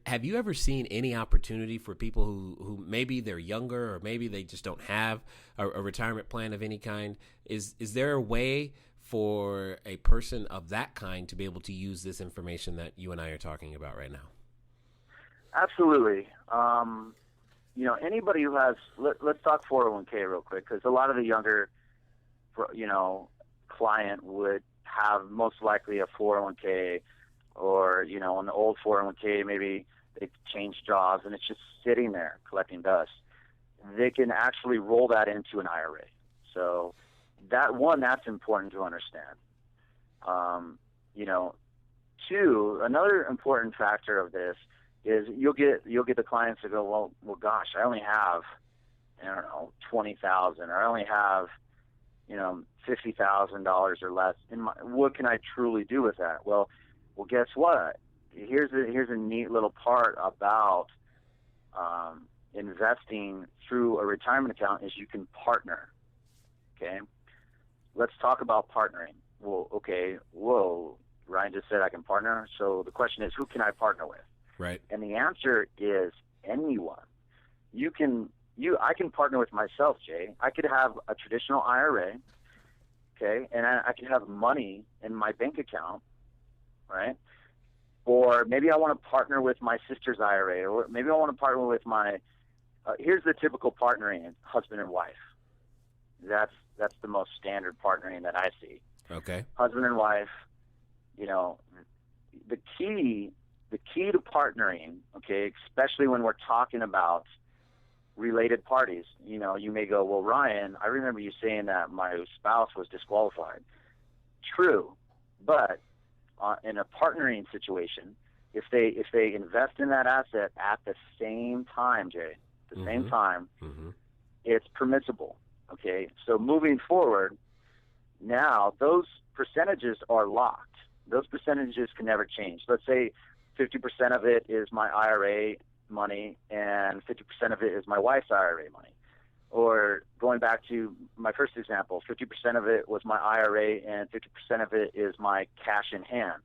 Have you ever seen any opportunity for people who maybe they're younger or maybe they just don't have a retirement plan of any kind? Is there a way for a person of that kind to be able to use this information that you and I are talking about right now? Absolutely. Anybody who has, let's talk 401k real quick, because a lot of the younger, client would have most likely a 401k, or, on the old 401k, maybe they changed jobs and it's just sitting there collecting dust. They can actually roll that into an IRA. So that's important to understand. Two, another important factor of this is you'll get the clients to go, well, gosh, I only have, $20,000, or I only have, $50,000 or less. What can I truly do with that? Well, guess what? Here's a neat little part about investing through a retirement account is you can partner. Okay, let's talk about partnering. Well, okay, Ryan just said I can partner. So the question is, who can I partner with? Right. And the answer is anyone. I can partner with myself, Jay. I could have a traditional IRA, okay, and I could have money in my bank account, right? Or maybe I want to partner with my sister's IRA, or maybe I want to partner with my. Here's the typical partnering: husband and wife. That's the most standard partnering that I see. Okay. Husband and wife. The key to partnering, okay, especially when we're talking about related parties. You may go, well, Ryan, I remember you saying that my spouse was disqualified. True, but in a partnering situation, if they invest in that asset at the same time, Jay, same time, it's permissible. Okay, so moving forward, now those percentages are locked. Those percentages can never change. Let's say 50% of it is my IRA money and 50% of it is my wife's IRA money. Or going back to my first example, 50% of it was my IRA and 50% of it is my cash in hand.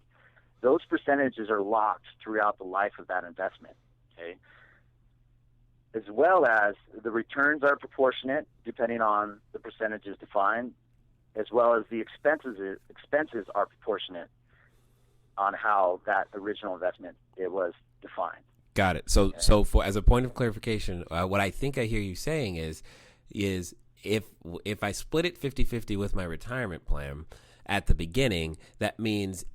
Those percentages are locked throughout the life of that investment, okay? As well as the returns are proportionate depending on the percentages defined, as well as the expenses are proportionate on how that original investment it was defined. Got it. So, for as a point of clarification, what I think I hear you saying is if I split it 50-50 with my retirement plan at the beginning, that means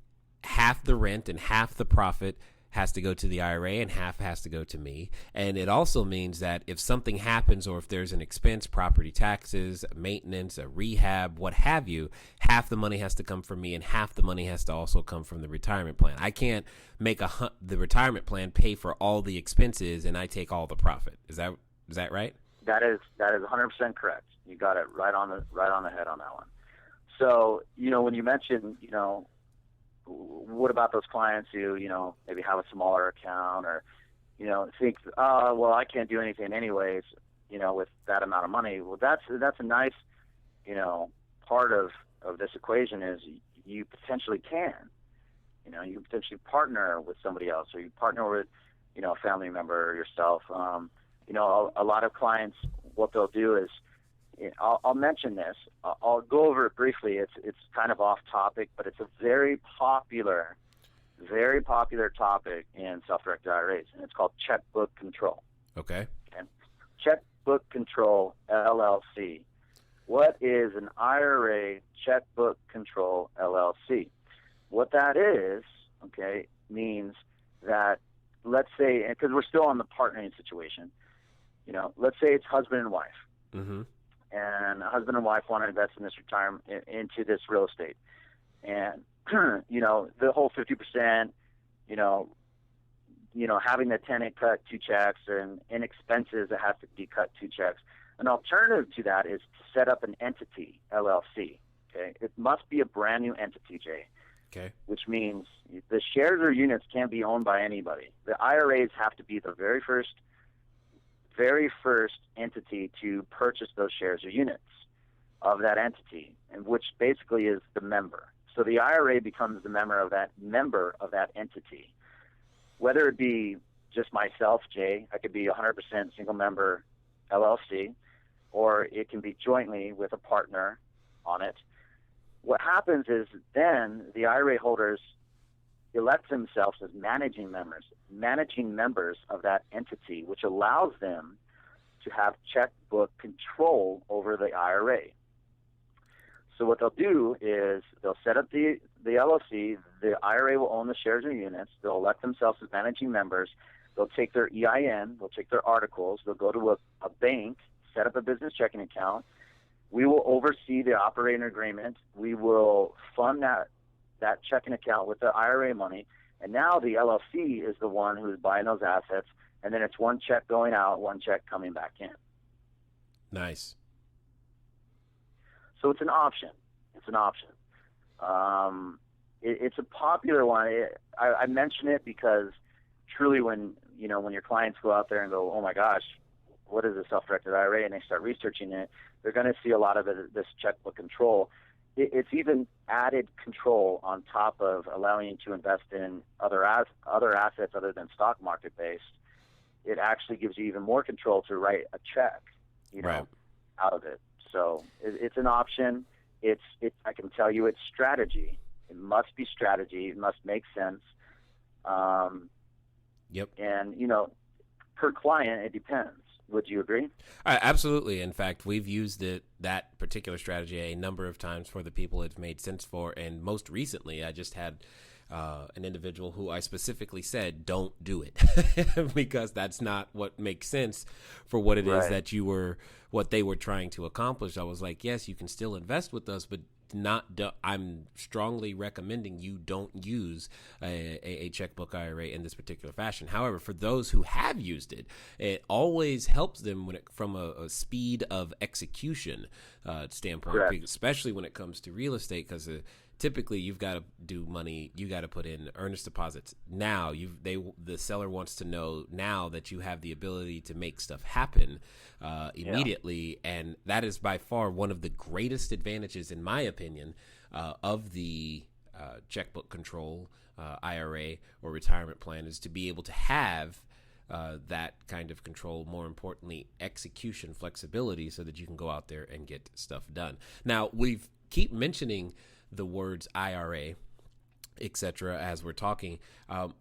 half the rent and half the profit has to go to the IRA and half has to go to me. And it also means that if something happens or if there's an expense, property taxes, maintenance, a rehab, what have you, half the money has to come from me and half the money has to also come from the retirement plan. I can't make the retirement plan pay for all the expenses and I take all the profit. Is that right? That is 100% correct. You got it right on the head on that one. So, when you mentioned, what about those clients who, maybe have a smaller account or, think, well, I can't do anything anyways, with that amount of money. Well, that's a nice, part of this equation is you potentially can. You can potentially partner with somebody else, or you partner with, a family member or yourself. A lot of clients, what they'll do is, I'll mention this. I'll go over it briefly. It's kind of off topic, but it's a very popular topic in self-directed IRAs, and it's called checkbook control. Okay. Checkbook control LLC. What is an IRA checkbook control LLC? What that is, okay, means that, let's say, because we're still on the partnering situation, let's say it's husband and wife. Mm-hmm. And a husband and wife want to invest in this retirement into this real estate, and the whole 50%, having the tenant cut 2 checks and in expenses that has to be cut 2 checks. An alternative to that is to set up an entity LLC. Okay, it must be a brand new entity, Jay. Okay, which means the shares or units can't be owned by anybody. The IRAs have to be the very first very first entity to purchase those shares or units of that entity, and which basically is the member. So the IRA becomes the member of that entity. Whether it be just myself, Jay, I could be 100% single member LLC, or it can be jointly with a partner on it. What happens is then the IRA holders elect themselves as managing members of that entity, which allows them to have checkbook control over the IRA. So what they'll do is they'll set up the LLC, the IRA will own the shares or units, they'll elect themselves as managing members, they'll take their EIN, they'll take their articles, they'll go to a bank, set up a business checking account. We will oversee the operating agreement. We will fund that checking account with the IRA money. And now the LLC is the one who's buying those assets. And then it's one check going out, one check coming back in. Nice. So it's an option. It's a popular one. I mention it because truly when your clients go out there and go, oh my gosh, what is a self-directed IRA? And they start researching it, they're going to see a lot of it, this checkbook control. It's even added control on top of allowing you to invest in other assets other than stock market based. It actually gives you even more control to write a check, right, out of it. So it's an option. I can tell you it's strategy. It must be strategy. It must make sense. Yep. And, per client, it depends. Would you agree? Absolutely. In fact, we've used that particular strategy a number of times for the people it's made sense for. And most recently, I just had an individual who I specifically said, don't do it because that's not what makes sense for what it is that what they were trying to accomplish. I was like, yes, you can still invest with us, but I'm strongly recommending you don't use a checkbook IRA in this particular fashion. However, for those who have used it, it always helps them from a speed of execution standpoint, Correct. especially when it comes to real estate, because typically you've got to do money, you got to put in earnest deposits. Now the seller wants to know now that you have the ability to make stuff happen immediately, and that is by far one of the greatest advantages, in my opinion, of the checkbook control IRA or retirement plan, is to be able to have that kind of control. More importantly, execution flexibility, so that you can go out there and get stuff done. Now, we keep mentioning the words IRA, etc. as we're talking.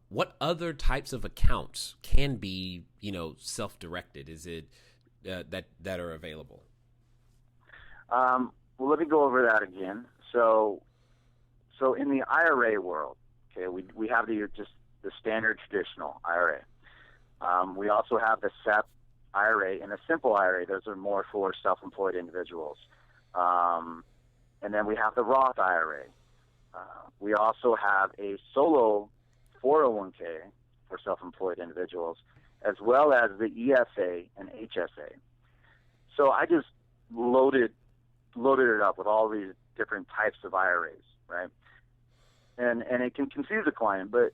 What other types of accounts can be, self-directed? Is it that are available? Well, let me go over that again. So in the IRA world, okay, we have the standard traditional IRA. We also have the SEP IRA and a simple IRA. Those are more for self-employed individuals. And then we have the Roth IRA. We also have a solo 401k for self-employed individuals, as well as the ESA and HSA. So I just loaded it up with all these different types of IRAs, right? And it can confuse a client, but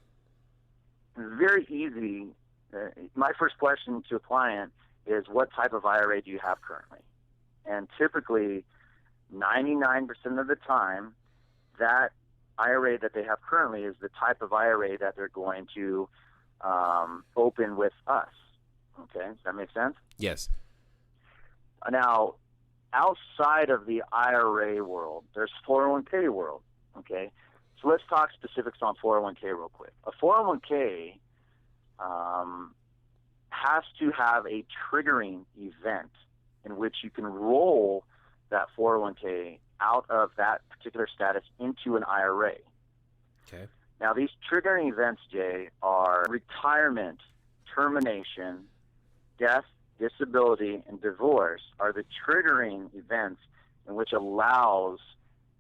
it's very easy. My first question to a client is, what type of IRA do you have currently? And typically, 99% of the time, that IRA that they have currently is the type of IRA that they're going to open with us. Okay, does that make sense? Yes. Now, outside of the IRA world, there's 401k world. Okay, so let's talk specifics on 401k real quick. A 401k has to have a triggering event in which you can roll that 401k out of that particular status into an IRA. Okay. Now, these triggering events, Jay, are retirement, termination, death, disability, and divorce are the triggering events in which allows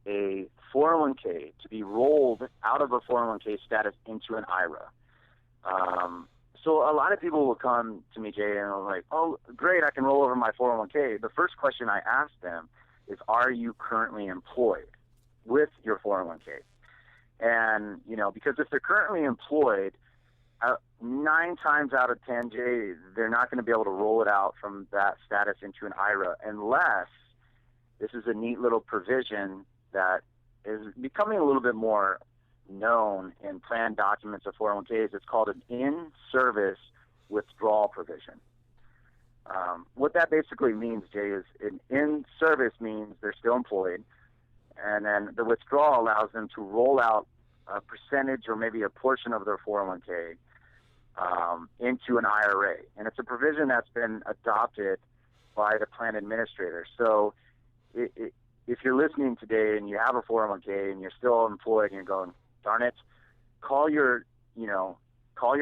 a 401k to be rolled out of a 401k status into an IRA. So a lot of people will come to me, Jay, and they're like, oh, great, I can roll over my 401k. The first question I ask them is, are you currently employed with your 401k? And, because if they're currently employed, 9 times out of 10, Jay, they're not going to be able to roll it out from that status into an IRA unless this is a neat little provision that is becoming a little bit more known in plan documents of 401ks. It's called an in-service withdrawal provision. What that basically means, Jay, is an in-service means they're still employed, and then the withdrawal allows them to roll out a percentage or maybe a portion of their 401k into an IRA. And it's a provision that's been adopted by the plan administrator. So if you're listening today and you have a 401k and you're still employed and you're going, darn it, call your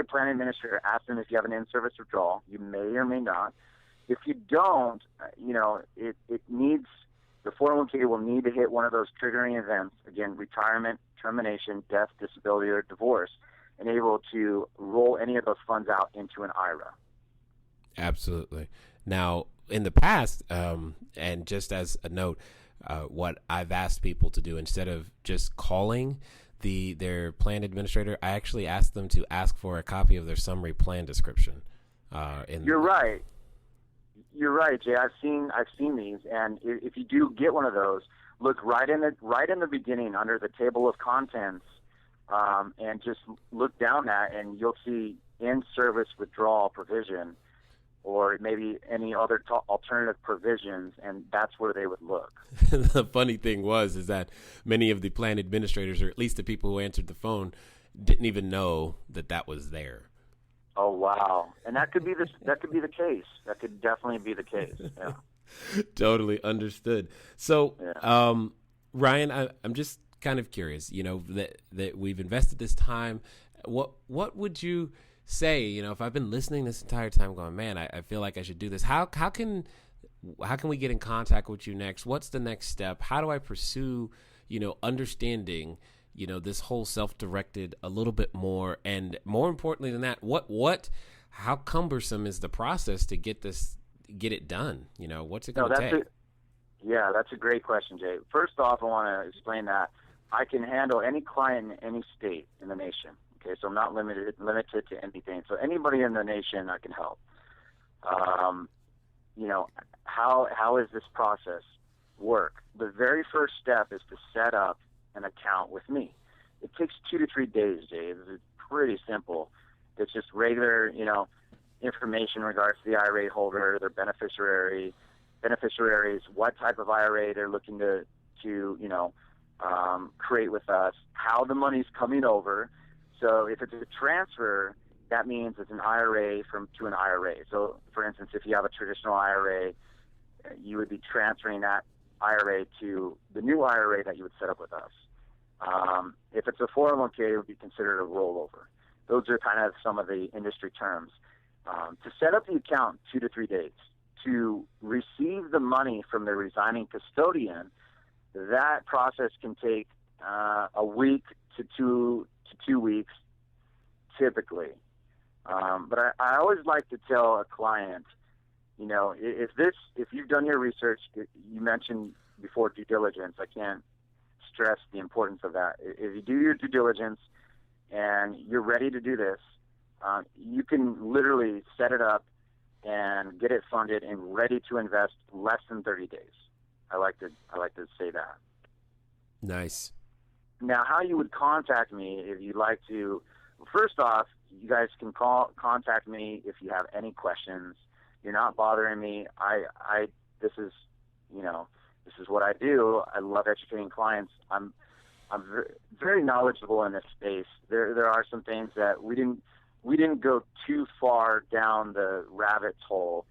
plan administrator, ask them if you have an in-service withdrawal. You may or may not. If you don't, it needs, the 401k will need to hit one of those triggering events, again, retirement, termination, death, disability, or divorce, and able to roll any of those funds out into an IRA. Absolutely. Now, in the past, and just as a note, what I've asked people to do, instead of just calling their plan administrator, I actually asked them to ask for a copy of their summary plan description. You're right. You're right, Jay. I've seen these, and if you do get one of those, look right in the beginning under the table of contents, and just look down that, and you'll see in-service withdrawal provision, or maybe any other alternative provisions, and that's where they would look. The funny thing is that many of the plan administrators, or at least the people who answered the phone, didn't even know that was there. Oh wow! And that could be the case. That could definitely be the case. Yeah. Totally understood. So, yeah. Ryan, I'm just kind of curious. That we've invested this time. What would you say? If I've been listening this entire time, going, man, I feel like I should do this. How can we get in contact with you next? What's the next step? How do I pursue, understanding, this whole self-directed a little bit more, and more importantly than that, how cumbersome is the process to get it done? What's it going to take? That's a great question, Jay. First off, I want to explain that I can handle any client in any state in the nation. Okay, so I'm not limited to anything. So anybody in the nation, I can help. How is this process work? The very first step is to set up an account with me. It takes 2 to 3 days, Jay. It's pretty simple. It's just regular, information in regards to the IRA holder, their beneficiaries, what type of IRA they're looking to create with us, how the money's coming over. So if it's a transfer, that means it's an IRA to an IRA. So, for instance, if you have a traditional IRA, you would be transferring that IRA to the new IRA that you would set up with us. If it's a 401k, it would be considered a rollover. Those are kind of some of the industry terms. To set up the account, 2 to 3 days. To receive the money from the resigning custodian, that process can take a week to 2 weeks, typically. But I always like to tell a client, if you've done your research, you mentioned before due diligence. I can't stress the importance of that. If you do your due diligence and you're ready to do this, you can literally set it up and get it funded and ready to invest less than 30 days. I like to say that. Nice. Now, how you would contact me if you'd like to, first off, you guys can contact me if you have any questions. You're not bothering me. This is what I do. I love educating clients. I'm very knowledgeable in this space. There are some things that we didn't go too far down the rabbit hole.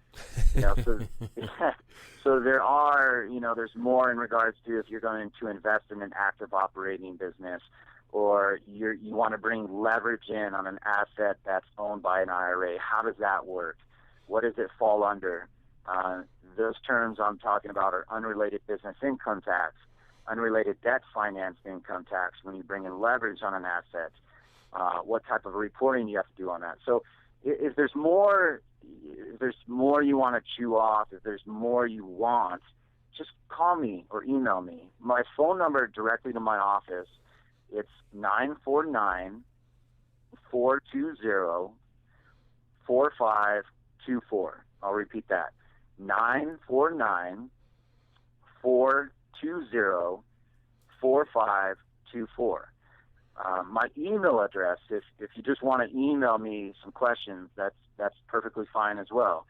So there are, there's more in regards to if you're going to invest in an active operating business, or you want to bring leverage in on an asset that's owned by an IRA. How does that work? What does it fall under? Those terms I'm talking about are unrelated business income tax, unrelated debt financed income tax when you bring in leverage on an asset, what type of reporting you have to do on that. So if there's more you want to chew off, if there's more you want, just call me or email me. My phone number directly to my office, it's 949 949-420-4524. I'll repeat that. 949-420-4524. My email address, if you just want to email me some questions, that's perfectly fine as well.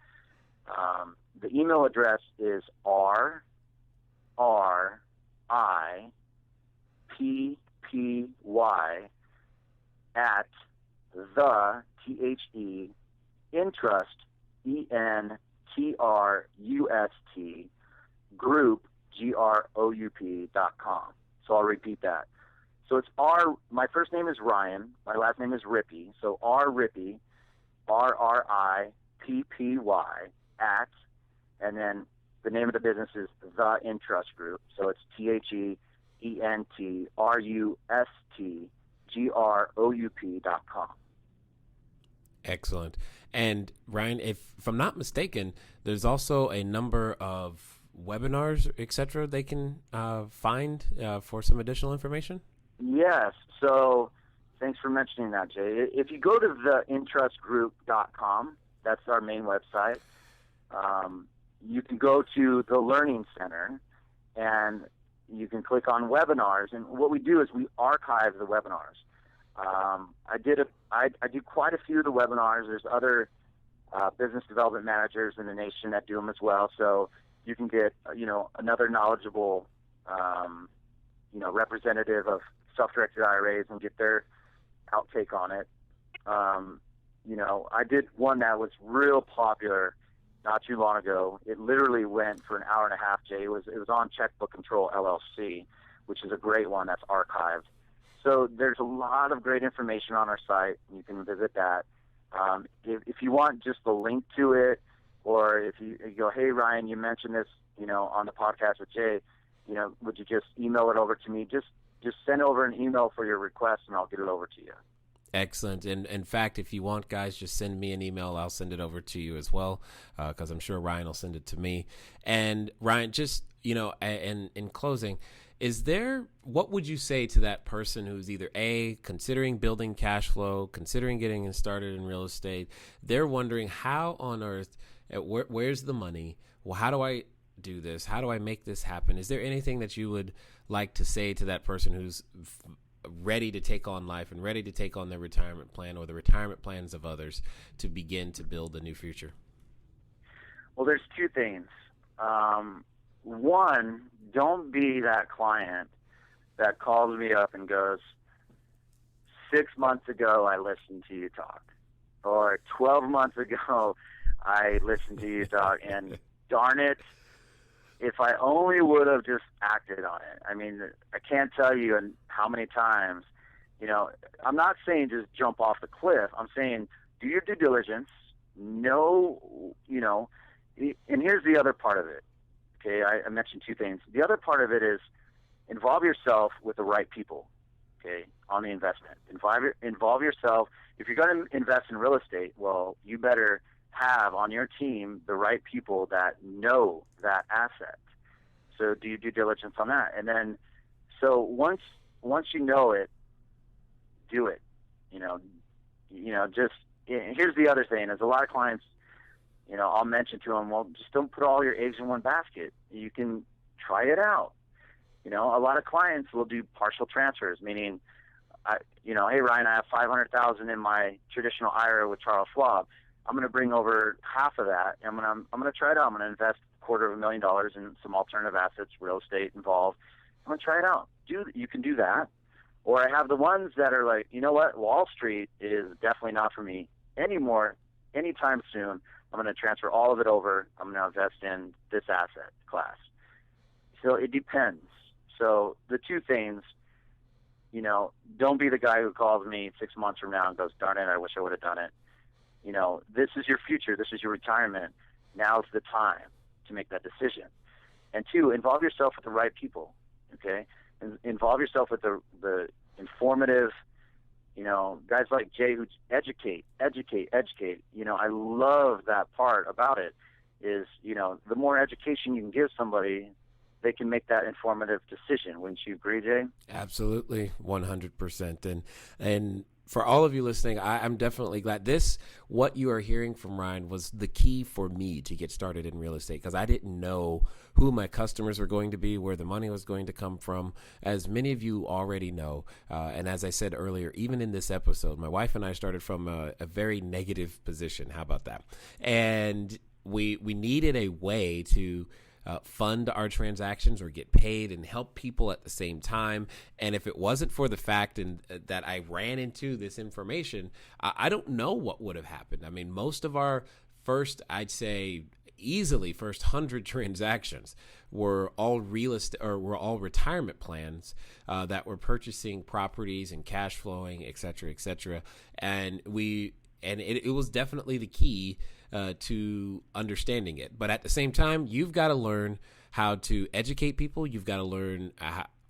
The email address is RRIPPY at the Entrust ENTRUST group GROUP.com. So I'll repeat that. So it's my first name is Ryan, my last name is Rippy. So Rippy, RRIPPY at, and then the name of the business is the Entrust Group. So it's THENTRUSTGROUP.com. Excellent. And Ryan, if I'm not mistaken, there's also a number of webinars, etc., they can find for some additional information? Yes. So thanks for mentioning that, Jay. If you go to theentrustgroup.com, that's our main website, you can go to the Learning Center and you can click on webinars. And what we do is we archive the webinars. I do quite a few of the webinars. There's other business development managers in the nation that do them as well. So you can get, another knowledgeable, representative of self-directed IRAs and get their outtake on it. I did one that was real popular not too long ago. It literally went for an hour and a half, Jay. It was on Checkbook Control LLC, which is a great one that's archived. So there's a lot of great information on our site. You can visit that. If you want just the link to it, or if you go, hey, Ryan, you mentioned this, on the podcast with Jay, would you just email it over to me? Just send over an email for your request, and I'll get it over to you. Excellent. And in fact, if you want, guys, just send me an email. I'll send it over to you as well, because I'm sure Ryan will send it to me. And Ryan, just, in closing, what would you say to that person who's either considering building cash flow, considering getting started in real estate? They're wondering how on earth, where's the money? Well, how do I do this? How do I make this happen? Is there anything that you would like to say to that person who's ready to take on life and ready to take on their retirement plan or the retirement plans of others to begin to build a new future? Well, there's two things. One, don't be that client that calls me up and goes, 6 months ago I listened to you talk, or 12 months ago I listened to you talk, and darn it, if I only would have just acted on it. I mean, I can't tell you how many times, I'm not saying just jump off the cliff. I'm saying do your due diligence, and here's the other part of it. Okay, I mentioned two things. The other part of it is involve yourself with the right people, okay, on the investment. Involve yourself. If you're going to invest in real estate, well, you better have on your team the right people that know that asset. So do your due diligence on that. And then, so once you know it, do it. Here's the other thing is a lot of clients, I'll mention to them, well, just don't put all your eggs in one basket. You can try it out. A lot of clients will do partial transfers, meaning, hey, Ryan, I have $500,000 in my traditional IRA with Charles Schwab. I'm going to bring over half of that. And I'm going to try it out. I'm going to invest $250,000 in some alternative assets, real estate involved. I'm going to try it out. You can do that. Or I have the ones that are like, you know what, Wall Street is definitely not for me anymore, anytime soon. I'm going to transfer all of it over. I'm going to invest in this asset class. So it depends. So the two things, don't be the guy who calls me 6 months from now and goes, darn it, I wish I would have done it. This is your future. This is your retirement. Now's the time to make that decision. And two, involve yourself with the right people, okay? And involve yourself with the informative, guys like Jay who educate. I love that part about it is, the more education you can give somebody, they can make that informative decision. Wouldn't you agree, Jay? Absolutely, 100%. And for all of you listening, I'm definitely glad. What you are hearing from Ryan was the key for me to get started in real estate, because I didn't know who my customers were going to be, where the money was going to come from. As many of you already know, and as I said earlier, even in this episode, my wife and I started from a very negative position. How about that? And we needed a way to fund our transactions or get paid and help people at the same time. And if it wasn't for the fact that I ran into this information, I don't know what would have happened. I mean, most of our I'd say easily first 100 transactions were all real estate, or were all retirement plans that were purchasing properties and cash flowing, et cetera, et cetera. And it was definitely the key to understanding it. But at the same time, you've got to learn how to educate people. You've got to learn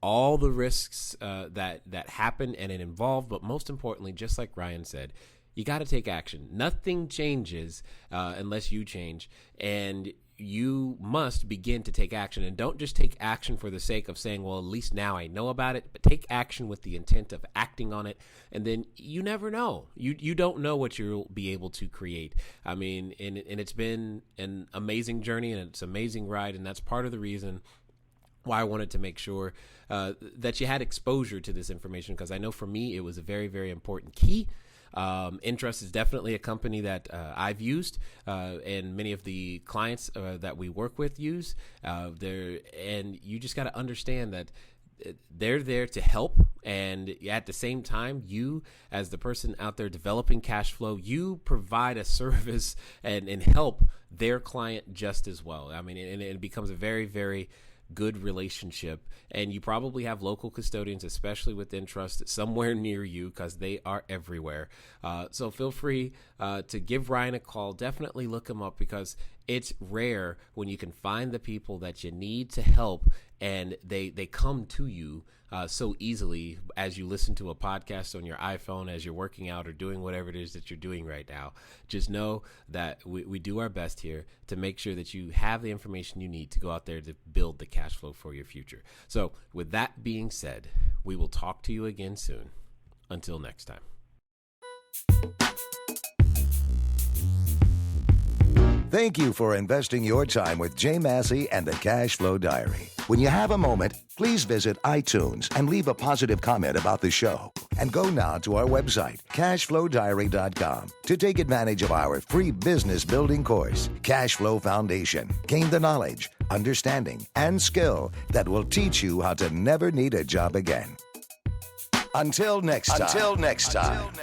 all the risks that happen and it involved. But most importantly, just like Ryan said, you got to take action. Nothing changes unless you change. And you must begin to take action, and don't just take action for the sake of saying, well, at least now I know about it, but take action with the intent of acting on it. And then you never know. You don't know what you'll be able to create. I mean, and it's been an amazing journey, and it's an amazing ride. And that's part of the reason why I wanted to make sure that you had exposure to this information, because I know for me, it was a very, very important key. Entrust is definitely a company that I've used, and many of the clients that we work with use. And you just got to understand that they're there to help, and at the same time, you, as the person out there developing cash flow, you provide a service and help their client just as well. I mean, and it becomes a very, very good relationship. And you probably have local custodians, especially with Entrust, somewhere near you, because they are everywhere. So feel free to give Ryan a call. Definitely look him up, because it's rare when you can find the people that you need to help and they come to you so easily as you listen to a podcast on your iPhone, as you're working out or doing whatever it is that you're doing right now. Just know that we do our best here to make sure that you have the information you need to go out there to build the cash flow for your future. So with that being said, we will talk to you again soon. Until next time. Thank you for investing your time with Jay Massey and the Cash Flow Diary. When you have a moment, please visit iTunes and leave a positive comment about the show. And go now to our website, CashFlowDiary.com, to take advantage of our free business building course, Cash Flow Foundation. Gain the knowledge, understanding, and skill that will teach you how to never need a job again. Until next time.